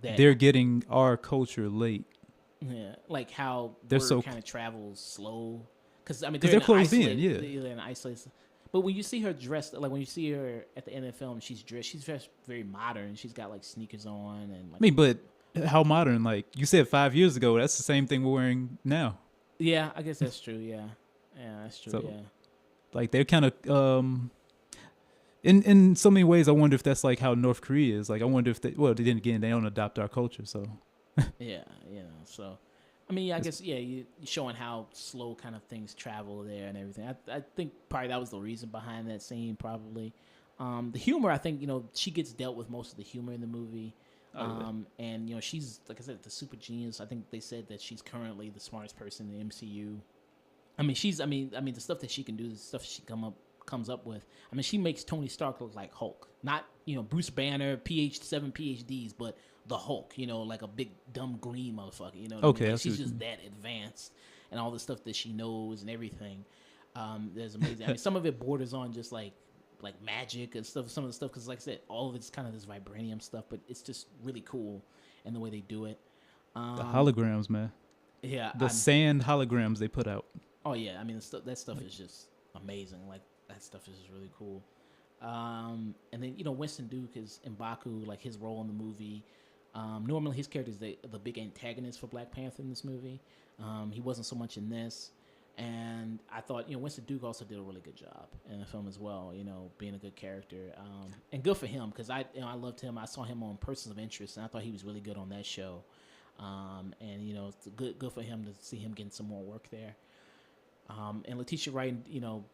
they're getting our culture late. Yeah, like how they're word so kind of travels slow. Because I mean, they're closed in, yeah. They're in isolation. But when you see her dressed, like when you see her at the end of the film, she's dressed very modern. She's got like sneakers on and. Like, I mean, but how modern? Like you said 5 years ago, that's the same thing we're wearing now. Yeah, I guess that's true. Yeah, that's true. So, yeah, like they're kind of in so many ways. I wonder if that's like how North Korea is. Like I wonder if they don't adopt our culture. So yeah, so. I mean, I guess, you're showing how slow kind of things travel there and everything. I think probably that was the reason behind that scene, probably. The humor, I think, she gets dealt with most of the humor in the movie. And, she's, like I said, the super genius. I think they said that she's currently the smartest person in the MCU. I mean, the stuff that she can do, the stuff she comes up with. I mean, she makes Tony Stark look like Hulk. Not, Bruce Banner, 7 PhDs, but the Hulk, like a big dumb green motherfucker, what I mean? Like, she's just that advanced, and all the stuff that she knows and everything. There's amazing. I mean, some of it borders on just like magic and stuff. Some of the stuff, because like I said, all of it's kind of this vibranium stuff, but it's just really cool and the way they do it. The holograms, man. Yeah, the sand holograms they put out. Oh yeah, I mean that stuff is just amazing. Like that stuff is just really cool. And then Winston Duke is M'Baku, like his role in the movie. Normally his character is the big antagonist for Black Panther in this movie. He wasn't so much in this, and I thought Winston Duke also did a really good job in the film as well. Being a good character, and good for him, because I loved him. I saw him on Persons of Interest, and I thought he was really good on that show. And it's good for him to see him getting some more work there. And Letitia Wright,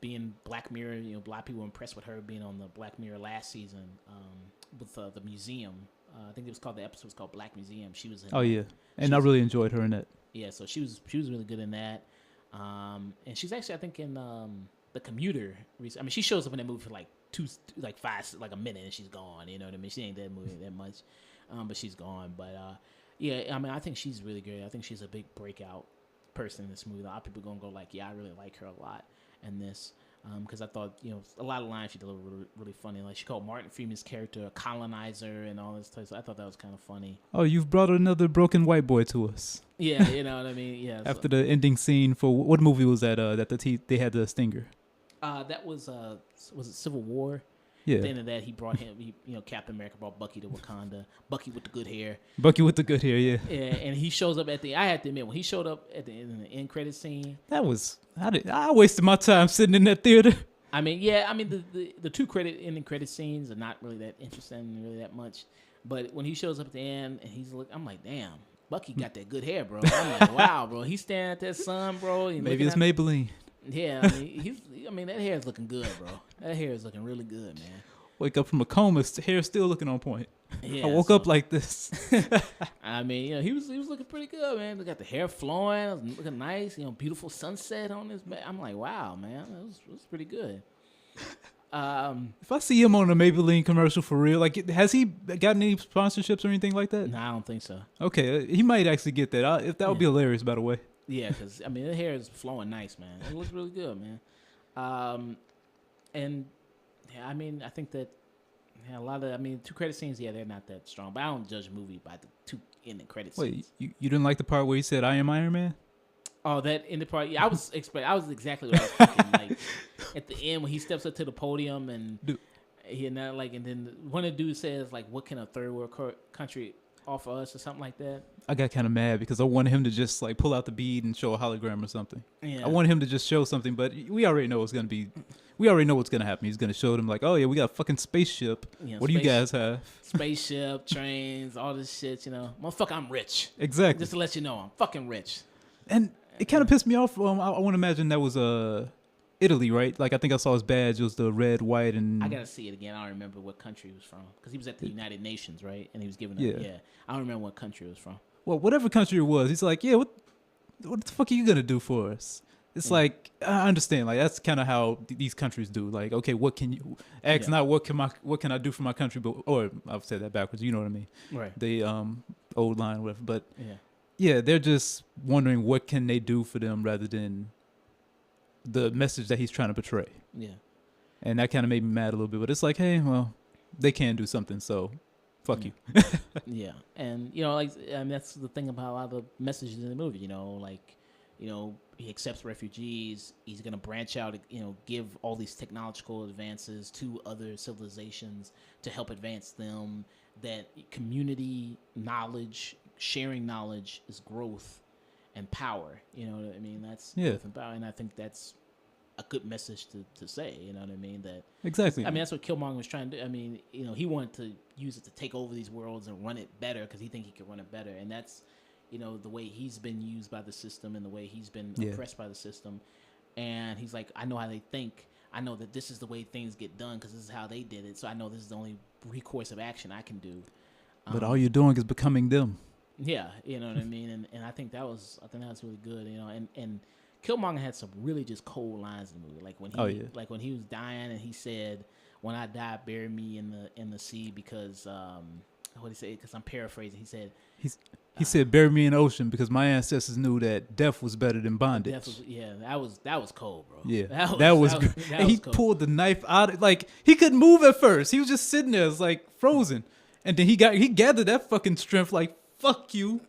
being Black Mirror, a lot of people were impressed with her being on the Black Mirror last season with the museum. I think the episode was called Black Museum. She was in Oh, yeah. And I really enjoyed her in that. Yeah, so she was really good in that. And she's actually, I think, in The Commuter. I mean, she shows up in that movie for like a minute and she's gone. You know what I mean? She ain't that movie that much, but she's gone. But I mean, I think she's really good. I think she's a big breakout person in this movie. A lot of people are gonna go like, yeah, I really like her a lot in this. Because I thought, a lot of lines she delivered were really funny. Like she called Martin Freeman's character a colonizer and all this stuff. So I thought that was kind of funny. Oh, you've brought another broken white boy to us. Yeah, you know what I mean. Yeah. After the ending scene for what movie was that? They had the stinger. That was it Civil War? Yeah. At the end of that, he brought him. Captain America brought Bucky to Wakanda. Bucky with the good hair. Yeah. Yeah, and he shows up I had to admit, when he showed up at the end credit scene. I wasted my time sitting in that theater. I mean, the two ending credit scenes are not really that interesting, really that much. But when he shows up at the end and I'm like, damn, Bucky got that good hair, bro. I'm like, wow, bro. He's staring at that sun, bro. Maybe it's Maybelline. Yeah, I mean, that hair is looking good, bro. That hair is looking really good, man. Wake up from a coma, hair still looking on point. Yeah, I woke up like this. I mean, he was looking pretty good, man. They got the hair flowing, looking nice. Beautiful sunset on his back. I'm like, wow, man, it was pretty good. If I see him on a Maybelline commercial for real, like, has he gotten any sponsorships or anything like that? No, I don't think so. Okay, he might actually get that. If that would be hilarious, by the way. Yeah, because I mean, the hair is flowing nice, man. It looks really good, man. And yeah, I mean, I think that a lot of, two credit scenes, they're not that strong. But I don't judge a movie by the two ending credit scenes. Wait, you didn't like the part where he said, "I am Iron Man"? Oh, that ending part. Yeah, I was exactly what I was thinking. Like at the end when he steps up to the podium and. Dude. and then one of the dudes says like, "What can a third world country offer us?" or something like that. I got kind of mad because I wanted him to just like pull out the bead and show a hologram or something. Yeah. I wanted him to just show something, but we already know what's gonna be. We already know what's gonna happen. He's gonna show them like, "Oh yeah, we got a fucking spaceship. What do you guys have?" Spaceship, trains, all this shit. Motherfucker, I'm rich. Exactly. Just to let you know, I'm fucking rich. And it kind of pissed me off. I want to imagine that was Italy, right? Like I think I saw his badge. It was the red, white, and I gotta see it again. I don't remember what country he was from because he was at the United Nations, right? And he was giving I don't remember what country it was from. Well, whatever country it was, he's like, yeah, what the fuck are you gonna do for us? It's like I understand, like that's kind of how these countries do. Like, okay, what can you ask? Not what can I do for my country, but or I've said that backwards. You know what I mean? Right. The old line, whatever. But yeah, they're just wondering what can they do for them rather than the message that he's trying to portray. Yeah. And that kind of made me mad a little bit. But it's like, hey, well, they can do something, so fuck you. Yeah, and that's the thing about a lot of the messages in the movie. He accepts refugees. He's gonna branch out. Give all these technological advances to other civilizations to help advance them. That community knowledge, sharing knowledge, is growth and power. You know what I mean? That's growth and power, and I think that's a good message to say. You know what I mean? That exactly. I mean, that's what Killmonger was trying to do. I mean, he wanted to use it to take over these worlds and run it better because he think he could run it better, and that's the way he's been used by the system and the way he's been oppressed by the system. And he's like, I know how they think. I know that this is the way things get done because this is how they did it. So I know this is the only recourse of action I can do. But all you're doing is becoming them. Yeah, you know what I mean. And I think that was really good. And Killmonger had some really just cold lines in the movie. Like when he was dying and he said, "When I die, bury me in the sea," because what did he say? Because I'm paraphrasing. He said he said, "Bury me in the ocean," because my ancestors knew that death was better than bondage. That was cold, bro. Yeah, that was. And he pulled the knife out. Like he couldn't move at first. He was just sitting there, like frozen. And then he gathered that fucking strength. Like, fuck you,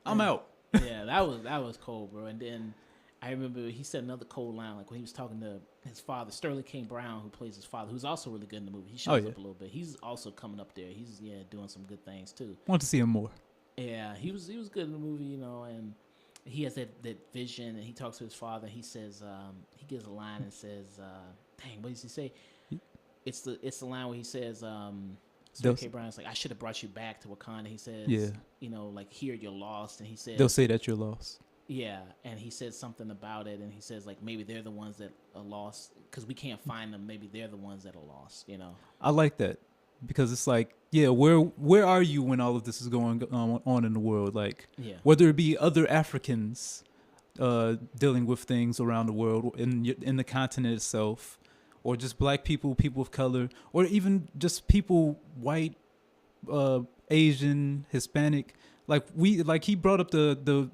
I'm out. Yeah, that was cold, bro. And then I remember he said another cold line, like when he was talking to his father, Sterling K. Brown, who plays his father, who's also really good in the movie. He shows up a little bit. He's also coming up there. He's doing some good things too. Want to see him more. Yeah, he was good in the movie, and he has that vision, and he talks to his father. He says he gives a line and says, "Dang, what does he say?" It's the line where he says, Sterling K. Brown's like, "I should have brought you back to Wakanda." He says, like, "Here you're lost," and he says, "They'll say that you're lost." Yeah, and he says something about it, and he says like maybe they're the ones that are lost because we can't find them. Maybe they're the ones that are lost. I like that because it's like, where are you when all of this is going on in the world? Like, whether it be other Africans dealing with things around the world in the continent itself, or just black people, people of color, or even just people white, Asian, Hispanic. Like he brought up the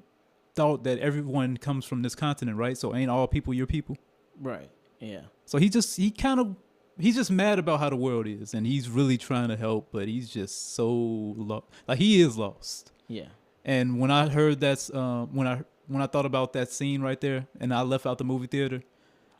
thought that everyone comes from this continent, right? So ain't all people your people? Right. Yeah. So he's just mad about how the world is, and he's really trying to help, but he's just so lost. Like he is lost. Yeah. And when I heard when I thought about that scene right there, and I left out the movie theater,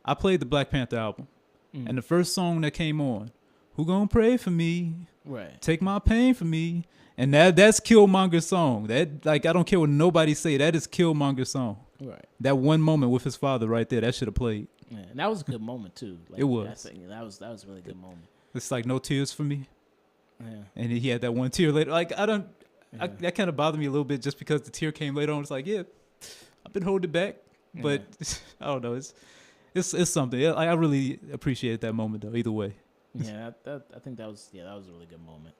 I played the Black Panther album, and the first song that came on, "Who Gonna Pray For Me?" Right. "Take My Pain From Me." And that's Killmonger's song. That, like, I don't care what nobody say. That is Killmonger's song. Right. That one moment with his father right there, that should have played. Yeah, and that was a good moment too. Like, it was. That was a really good moment. It's like No Tears For Me. Yeah. And he had that one tear later. Like that kind of bothered me a little bit just because the tear came later on. It's like, I've been holding it back, but I don't know. It's something. I really appreciate that moment though. Either way. Yeah, I think that was a really good moment.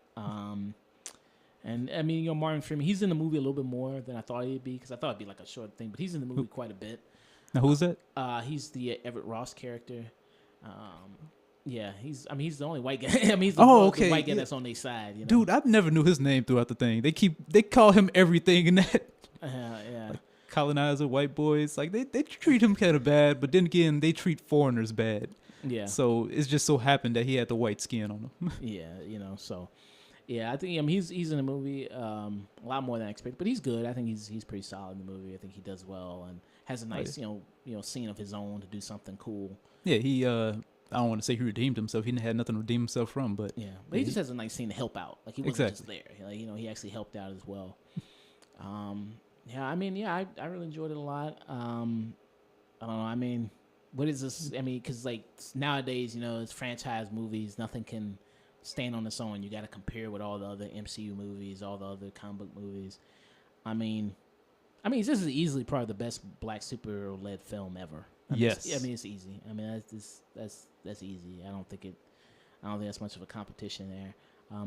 And I mean, Martin Freeman, he's in the movie a little bit more than I thought he'd be because I thought it'd be like a short thing, but he's in the movie quite a bit. Now, who's that? He's the Everett Ross character. He's the only white guy. I mean, he's the white guy that's on their side. Dude, I never knew his name throughout the thing. They call him everything in that. Yeah. Like colonizer, white boys, like they treat him kind of bad, but then again, they treat foreigners bad. Yeah. So it's just so happened that he had the white skin on him. Yeah, so. Yeah, I think he's in the movie a lot more than I expected, but he's good. I think he's pretty solid in the movie. I think he does well and has a nice scene of his own to do something cool. Yeah, he I don't want to say he redeemed himself. He had nothing to redeem himself from, but but he just has a nice scene to help out. Like he wasn't just there. Like, he actually helped out as well. I really enjoyed it a lot. I don't know. I mean, what is this? I mean, because like nowadays, it's franchise movies. Nothing can stand on its own. You got to compare with all the other MCU movies, all the other comic book movies. I mean, this is easily probably the best black superhero led film ever. Yes. It's easy. I mean, that's easy. I don't think that's much of a competition there.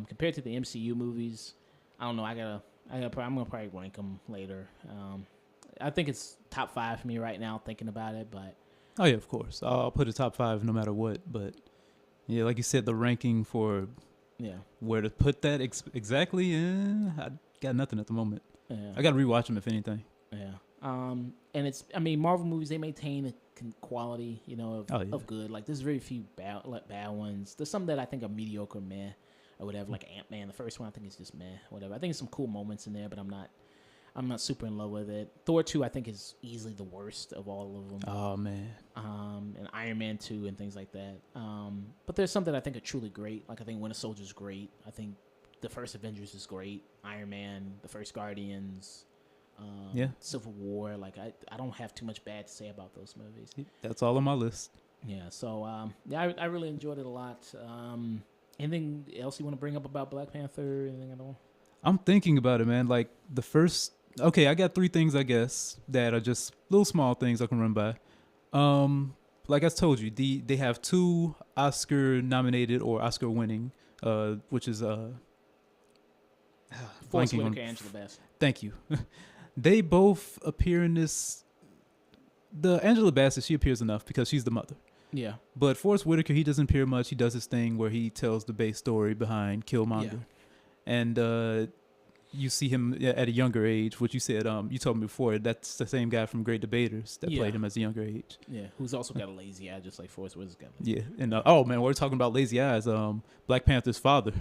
Compared to the MCU movies, I don't know. I'm gonna probably rank them later. I think it's top 5 for me right now, thinking about it. But oh yeah, of course, I'll put a top 5 no matter what. But yeah, like you said, the ranking for where to put that exactly, I got nothing at the moment. Yeah. I got to rewatch them if anything. Yeah. And it's, Marvel movies, they maintain a quality, of good. Like, there's very few bad ones. There's some that I think are mediocre, meh, or whatever. Like Ant-Man, the first one, I think is just meh, whatever. I think there's some cool moments in there, but I'm not super in love with it. Thor 2, I think, is easily the worst of all of them. Oh man. And Iron Man 2 and things like that. But there's some that I think are truly great. Like, I think Winter Soldier's great. I think the first Avengers is great. Iron Man, the first Guardians. Civil War. Like, I don't have too much bad to say about those movies. That's all on my list. Yeah. So I really enjoyed it a lot. Anything else you want to bring up about Black Panther? Anything at all? I'm thinking about it, man. Like I got 3 things, I guess, that are just little small things I can run by. Like I told you, they have 2 Oscar nominated or Oscar winning, which is Forest Whitaker, Angela Bassett. Thank you. They both appear in this. The Angela Bassett, she appears enough because she's the mother. Yeah. But Forest Whitaker, he doesn't appear much. He does his thing where he tells the base story behind Killmonger. Yeah. And you see him at a younger age, which you said, you told me before, that's the same guy from Great Debaters that played him as a younger age. Yeah, who's also got a lazy eye, just like Forest Whitaker. Yeah, and oh man, we're talking about lazy eyes. Black Panther's father.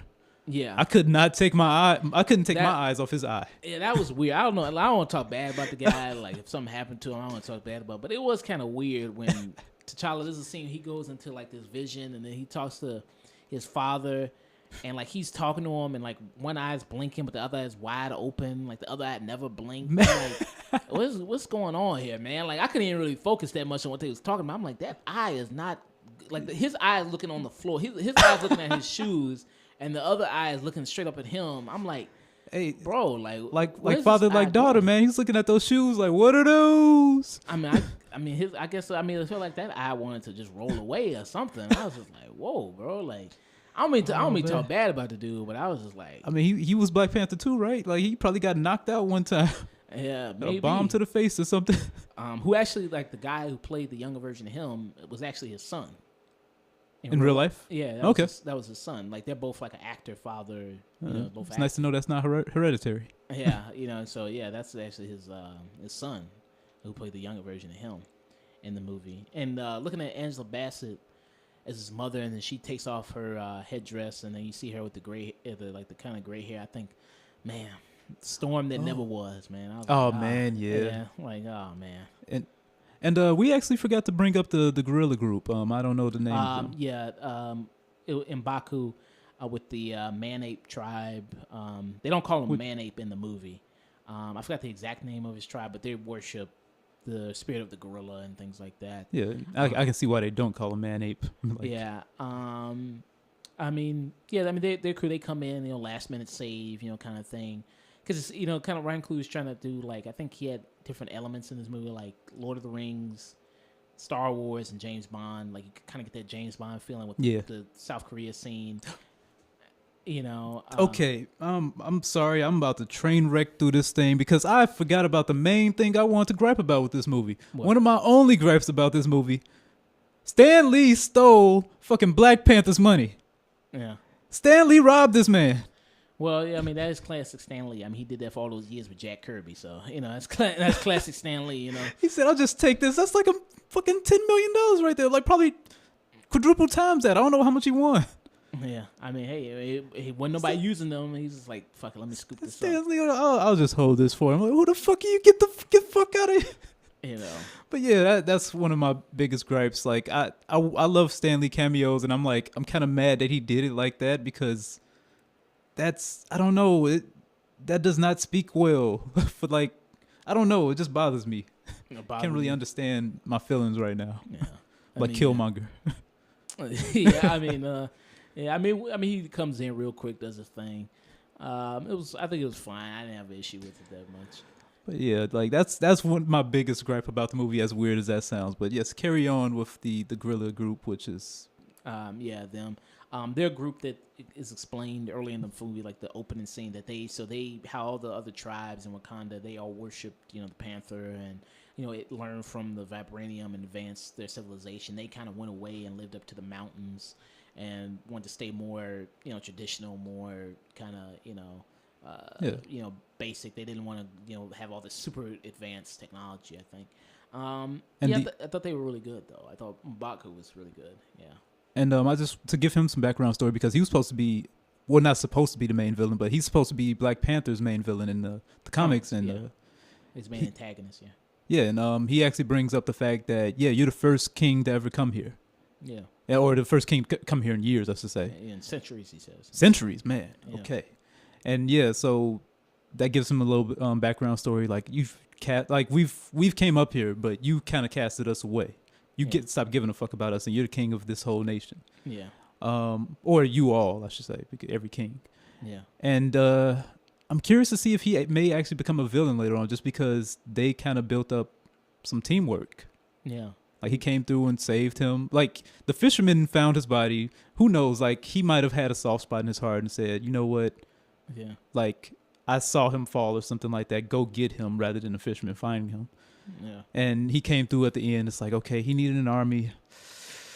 Yeah, I could not take my eye. I couldn't take my eyes off his eye. Yeah, that was weird. I don't know. I don't want to talk bad about the guy. Like, if something happened to him, I don't want to talk bad about. But it was kind of weird when T'Challa. There's a scene he goes into like this vision, and then he talks to his father, and like he's talking to him, and like one eye's blinking, but the other eye's wide open. Like the other eye never blinked. Like, what's going on here, man? Like I couldn't even really focus that much on what they was talking about. I'm like, that eye is not like his eye is looking on the floor. His eye is looking at his shoes. And the other eye is looking straight up at him. I'm like, hey, bro, like father, like daughter, man. He's looking at those shoes, like, what are those? I feel like that eye wanted to just roll away or something. I was just like, whoa, bro, like, I don't mean to talk bad about the dude, but I was just like, he was Black Panther too, right? Like he probably got knocked out one time. Yeah, maybe. A bomb to the face or something. Who actually, like the guy who played the younger version of him was actually his son. In real life? Yeah. That was his son. Like, they're both like an actor, father. Both. It's nice to know that's not hereditary. Yeah, so that's actually his son, who played the younger version of him in the movie. And looking at Angela Bassett as his mother, and then she takes off her headdress, and then you see her with the gray, the kind of gray hair. I think, man, storm that never was, man. I was like, man, yeah. Like, oh man. And we actually forgot to bring up the guerrilla group. I don't know the name. In Baku, with the Man-Ape tribe. They don't call him Man-Ape in the movie. I forgot the exact name of his tribe, but they worship the spirit of the gorilla and things like that. Yeah, I can see why they don't call him Man-Ape. Their crew, they come in, last minute save, kind of thing. Because it's, kind of Ryan Coogler's trying to do, like, I think he had different elements in this movie, like Lord of the Rings, Star Wars, and James Bond. Like, you kind of get that James Bond feeling with the South Korea scene. Okay, I'm sorry. I'm about to train wreck through this thing because I forgot about the main thing I wanted to gripe about with this movie. What? One of my only gripes about this movie, Stan Lee stole fucking Black Panther's money. Yeah. Stan Lee robbed this man. Well, that is classic Stan Lee. He did that for all those years with Jack Kirby, so that's classic Stan Lee. He said, "I'll just take this." That's like a fucking $10 million right there, like probably quadruple times that. I don't know how much he won. Yeah, hey, wasn't nobody using them. He's just like, "Fuck it, let me scoop this Stan up." Lee, I'll just hold this for him. Like, who the fuck are you? Get the fuck out of here! You know. But yeah, that's one of my biggest gripes. Like I love Stan Lee cameos, and I'm kind of mad that he did it like that because that's I don't know that does not speak well for like I don't know, it just bothers me. Can't really understand my feelings right now. Yeah, like Killmonger. Yeah, I mean he comes in real quick, does his thing. I think it was fine. I didn't have an issue with it that much. But yeah, like that's one of my biggest gripe about the movie, as weird as that sounds. But yes, carry on with the guerrilla group, which is them. They're a group that is explained early in the movie, like the opening scene, that how all the other tribes in Wakanda, they all worshipped, the Panther, and it learned from the vibranium and advanced their civilization. They kind of went away and lived up to the mountains and wanted to stay more, traditional, more kind of, basic. They didn't want to, have all this super advanced technology, I think. I thought they were really good, though. I thought M'Baku was really good, yeah. And I just, to give him some background story, because he was supposed to be, well, not supposed to be the main villain, but he's supposed to be Black Panther's main villain in the comics. His main antagonist, yeah. Yeah, and he actually brings up the fact that, you're the first king to ever come here. Yeah. Or the first king to come here in years, I should say. Yeah, in centuries, he says. Centuries, man. Yeah. Okay. And so that gives him a little background story. Like we've came up here, but you kind of casted us away. You stop giving a fuck about us, and you're the king of this whole nation. Yeah. Or you all, I should say, because every king. Yeah. And I'm curious to see if he may actually become a villain later on, just because they kind of built up some teamwork. Yeah. Like he came through and saved him. Like the fisherman found his body. Who knows? Like he might have had a soft spot in his heart and said, you know what? Yeah. Like I saw him fall or something like that. Go get him rather than the fisherman finding him. Yeah. And he came through at the end. It's like, okay, he needed an army.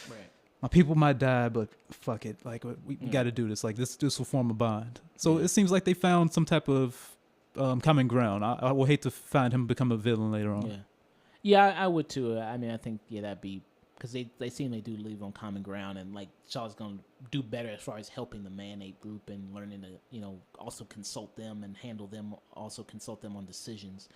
Right. My people might die, but fuck it. Like we got to do this. Like this will form a bond. So it seems like they found some type of common ground. I will hate to find him become a villain later on. Yeah. Yeah, I would too. I mean, I think that'd be because they seem they do leave on common ground, and like Shaw's gonna do better as far as helping the Man-Ape group and learning to also consult them and handle them, also consult them on decisions.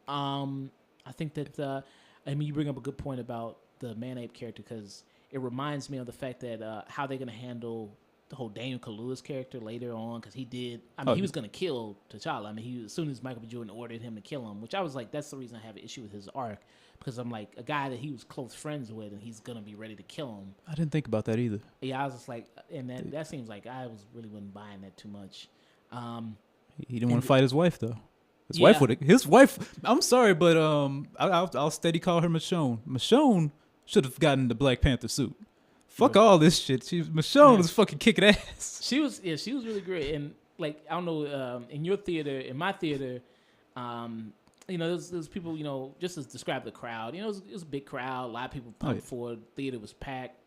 I think that you bring up a good point about the Man-Ape character, because it reminds me of the fact that how they're gonna handle the whole Daniel Kaluuya's character later on, because he was going to kill T'Challa. I mean, as soon as Michael B. Jordan ordered him to kill him, which I was like, that's the reason I have an issue with his arc, because I'm like, a guy that he was close friends with, and he's going to be ready to kill him. I didn't think about that either. Yeah, I was just like, and that seems like I wasn't buying that too much. He didn't want to fight his wife, though. His wife, I'm sorry, but I'll steady call her Michonne. Michonne should have gotten the Black Panther suit. Fuck all this shit. Michonne was fucking kicking ass. She was really great. And like, I don't know, in your theater, in my theater, there's people, just to describe the crowd, it was a big crowd. A lot of people pumped forward. Theater was packed.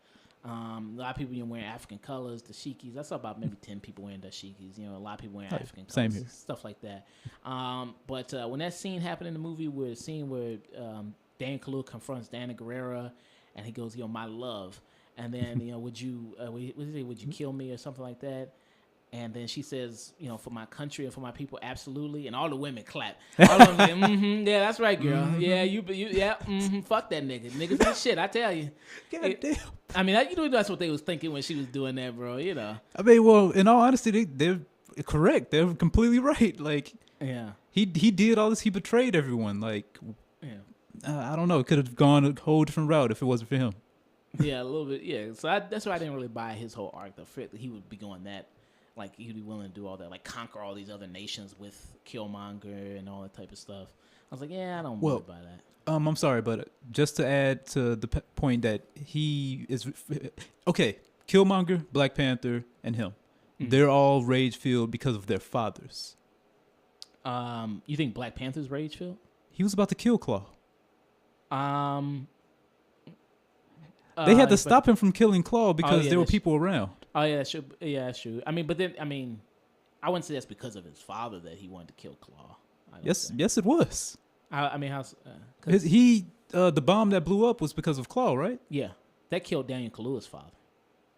A lot of people wearing African colors, dashikis. I saw about maybe 10 people wearing dashikis. A lot of people wearing African colors, same here. Stuff like that. But when that scene happened in the movie, where Dan Kaluuya confronts Diana Guerrera, and he goes, my love. And then, would you kill me or something like that? And then she says, for my country and for my people, absolutely. And all the women clap. All of them like, yeah, that's right, girl. Mm-hmm. Yeah, fuck that nigga. Niggas ain't shit, I tell you. God damn. I mean, that's what they was thinking when she was doing that, bro. I mean, well, in all honesty, they're correct. They're completely right. Like, yeah, he did all this. He betrayed everyone. Like, I don't know. It could have gone a whole different route if it wasn't for him. Yeah, a little bit. Yeah, so that's why I didn't really buy his whole arc. The fact that he would be going that, like he'd be willing to do all that, like conquer all these other nations with Killmonger and all that type of stuff. I was like, I don't really buy that. I'm sorry, but just to add to the point that he is okay, Killmonger, Black Panther, and him, they're all rage-filled because of their fathers. You think Black Panther's rage-filled? He was about to kill Claw. They had to stop him from killing Claw because there were people around. Oh yeah, that's true. Yeah, that's true. I mean, I wouldn't say that's because of his father that he wanted to kill Claw. Yes, it was. I mean, the bomb that blew up was because of Claw, right? Yeah, that killed Daniel Kaluuya's father.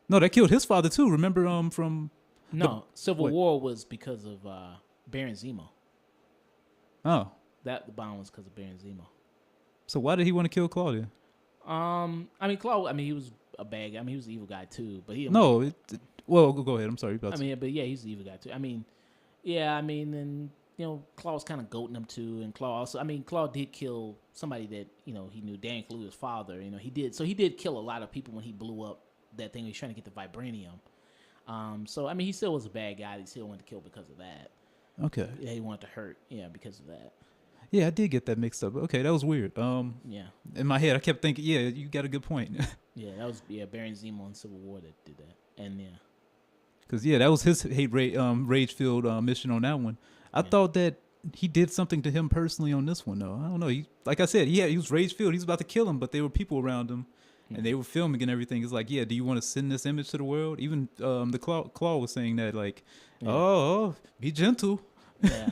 No, that killed his father too. Remember, from Civil War was because of Baron Zemo. Oh, the bomb was because of Baron Zemo. So why did he want to kill Claudia? I mean, Claude. I mean, he was a bad guy. I mean, he was an evil guy too. But he no. Well, go ahead. I'm sorry. I mean, but yeah, he's an evil guy too. I mean, yeah. I mean, and you know, Claude was kind of goating him too. And Claude also. I mean, Claude did kill somebody that he knew. Dan Kaluuya's father. He did. So he did kill a lot of people when he blew up that thing. He was trying to get the vibranium. So I mean, he still was a bad guy. He still wanted to kill because of that. Okay. Yeah, he wanted to hurt. Yeah, because of that. Yeah, I did get that mixed up. Okay, that was weird. Yeah. In my head, I kept thinking, yeah, you got a good point. Yeah, that was Baron Zemo in Civil War that did that, and yeah. Because that was his rage-filled mission on that one. I thought that he did something to him personally on this one, though. I don't know. Like I said, he was rage-filled. He was about to kill him, but there were people around him, and they were filming and everything. It's like, yeah, do you want to send this image to the world? Even the Claw was saying that, like, oh, be gentle. Yeah.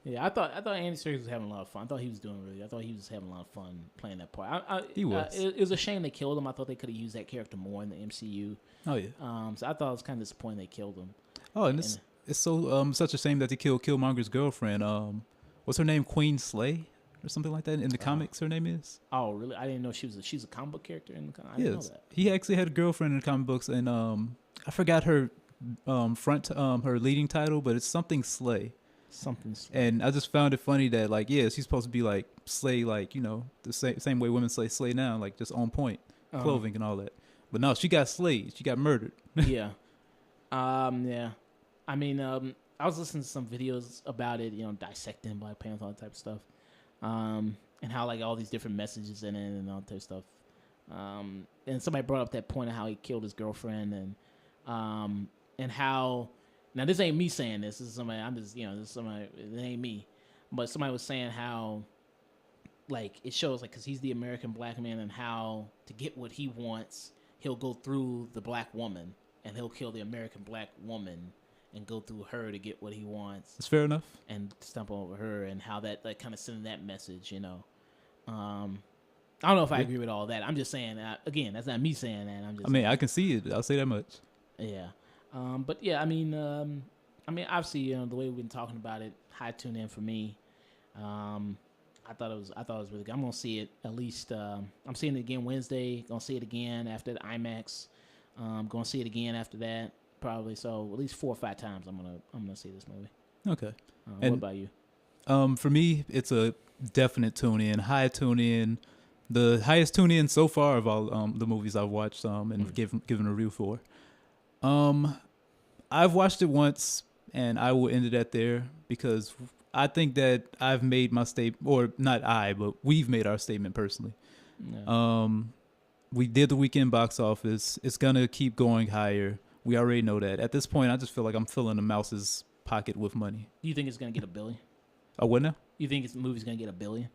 Yeah, I thought Andy Serkis was having a lot of fun. I thought he was having a lot of fun playing that part. He was. It was a shame they killed him. I thought they could have used that character more in the MCU. Oh yeah. So I thought it was kind of disappointing they killed him. Oh, and it's so such a shame that they killed Killmonger's girlfriend. What's her name? Queen Slay or something like that in the comics. Her name is. Oh really? I didn't know she's a comic book character in the comics. I didn't know that. He actually had a girlfriend in the comic books, and I forgot her her leading title, but it's something Slay. And I just found it funny that, like, yeah, she's supposed to be like Slay, like, the same way women slay now, like just on point clothing and all that. But no, she got slayed. She got murdered. Yeah. Yeah. I mean, I was listening to some videos about it, dissecting Black Panther, all that type of stuff. And how, like, all these different messages in it and all that type of stuff. And somebody brought up that point of how he killed his girlfriend and how. Now, this ain't me saying this. This is somebody, this is somebody, it ain't me. But somebody was saying how, like, it shows, like, because he's the American black man and how to get what he wants, he'll go through the black woman and he'll kill the American black woman and go through her to get what he wants. That's fair enough. And stumble over her and how that, like, kind of sending that message, I don't know if I agree with all that. I'm just saying, again, that's not me saying that. I can see it. I'll say that much. Yeah. But yeah, I mean, obviously, the way we've been talking about it, high tune in for me. I thought it was really good. I'm gonna see it at least. I'm seeing it again Wednesday. Gonna see it again after the IMAX. Gonna see it again after that probably. So at least 4 or 5 times I'm gonna see this movie. Okay. What about you? For me, it's a definite tune in, high tune in, the highest tune in so far of all the movies I've watched and given a review for. I've watched it once, and I will end it at there because I think that I've made my statement, or not I, but we've made our statement personally. Yeah. We did the weekend box office. It's gonna keep going higher. We already know that. At this point, I just feel like I'm filling the mouse's pocket with money. Do you think it's gonna get $1 billion? Oh, what now? You think the movie's gonna get $1 billion?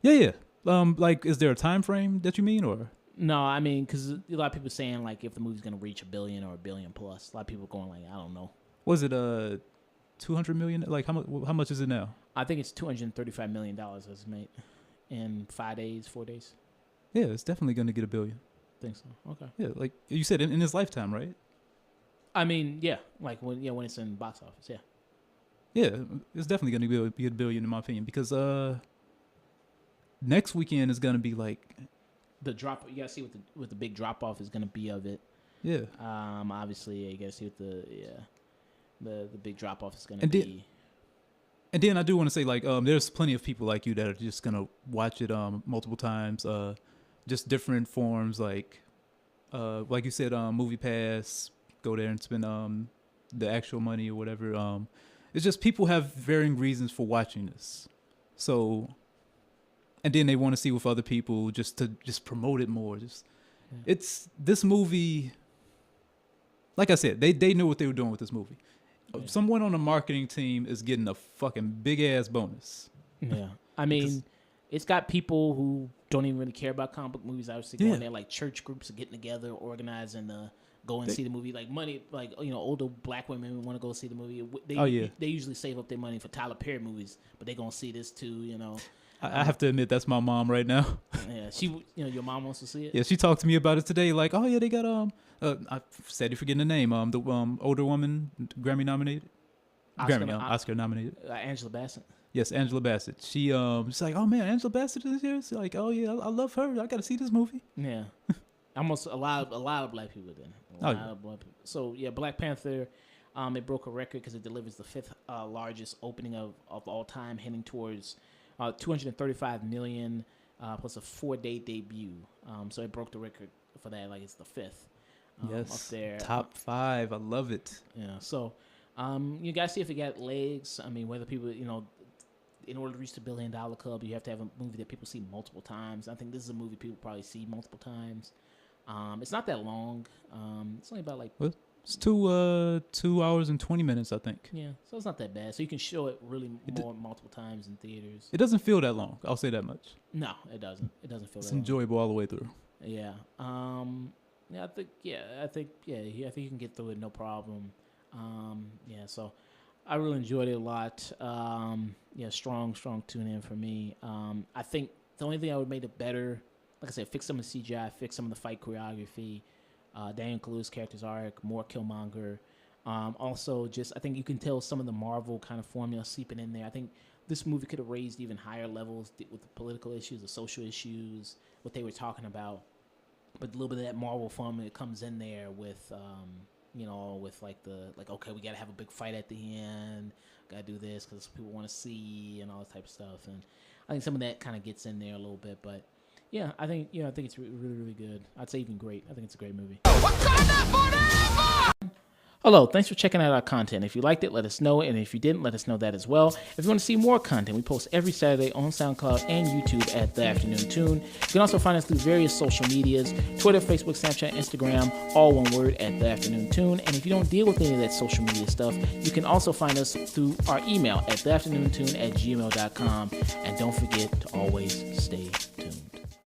Yeah. Like, is there a time frame that you mean, or? No, I mean, because a lot of people saying, like, if the movie's going to reach $1 billion or $1 billion plus. A lot of people going, like, I don't know. Was it $200 million? Like, how much is it now? I think it's $235 million it's made in 5 days, 4 days. Yeah, it's definitely going to get $1 billion. I think so. Okay. Yeah, like you said, in his lifetime, right? I mean, yeah. Like, when it's in box office, yeah. Yeah, it's definitely going to be $1 billion in my opinion because next weekend is going to be, like... The drop, you gotta see what the big drop off is gonna be of it. Yeah. Obviously, you gotta see what the big drop off is gonna be. And then I do want to say, like, there's plenty of people like you that are just gonna watch it multiple times, just different forms, like you said, Movie Pass, go there and spend the actual money or whatever. It's just people have varying reasons for watching this, so. And then they want to see with other people just to promote it more. It's this movie. Like I said, they knew what they were doing with this movie. Yeah. Someone on the marketing team is getting a fucking big ass bonus. Yeah, I mean, it's got people who don't even really care about comic book movies. Obviously, going there, like church groups are getting together, organizing go and see the movie. Like money, like older black women want to go see the movie. They usually save up their money for Tyler Perry movies, but they gonna see this too. I have to admit that's my mom right now. Yeah, she, your mom wants to see it. Yeah, she talked to me about it today. Like, oh yeah, they got I said you forgetting the name. The older woman, Grammy nominated, Oscar nominated. Angela Bassett. Yes, Angela Bassett. She's like, oh man, Angela Bassett is here. She's like, oh yeah, I love her. I got to see this movie. Yeah, almost a lot of black people then. A lot of black people. So yeah, Black Panther, it broke a record because it delivers the 5th largest opening of all time, heading towards 235 million plus a 4-day debut. So it broke the record for that. Like it's the 5th. Yes, up there. Top 5. I love it. Yeah. So you guys see if it got legs. I mean, whether people, in order to reach the $1 billion club, you have to have a movie that people see multiple times. I think this is a movie people probably see multiple times. It's not that long. It's only about it's 2 hours and 20 minutes, I think. Yeah, so it's not that bad. So you can show it really multiple times in theaters. It doesn't feel that long. I'll say that much. No, it doesn't. It doesn't feel. It's that enjoyable all the way through. Yeah. I think you can get through it no problem. So I really enjoyed it a lot. Strong tune in for me. I think the only thing I would make it better, like I said, fix some of the CGI, fix some of the fight choreography. Daniel Kaluuya's character's arc, more Killmonger. Also, I think you can tell some of the Marvel kind of formula seeping in there. I think this movie could have raised even higher levels with the political issues, the social issues, what they were talking about. But a little bit of that Marvel formula comes in there with, okay, we got to have a big fight at the end. Got to do this because people want to see and all that type of stuff. And I think some of that kind of gets in there a little bit. But yeah, I think it's really, really good. I'd say even great. I think it's a great movie. Hello, thanks for checking out our content. If you liked it, let us know, and if you didn't, let us know that as well. If you want to see more content, we post every Saturday on SoundCloud and YouTube at The Afternoon Tune. You can also find us through various social medias, Twitter, Facebook, Snapchat, Instagram, all one word at The Afternoon Tune. And if you don't deal with any of that social media stuff, you can also find us through our email at theafternoontune@gmail.com. And don't forget to always stay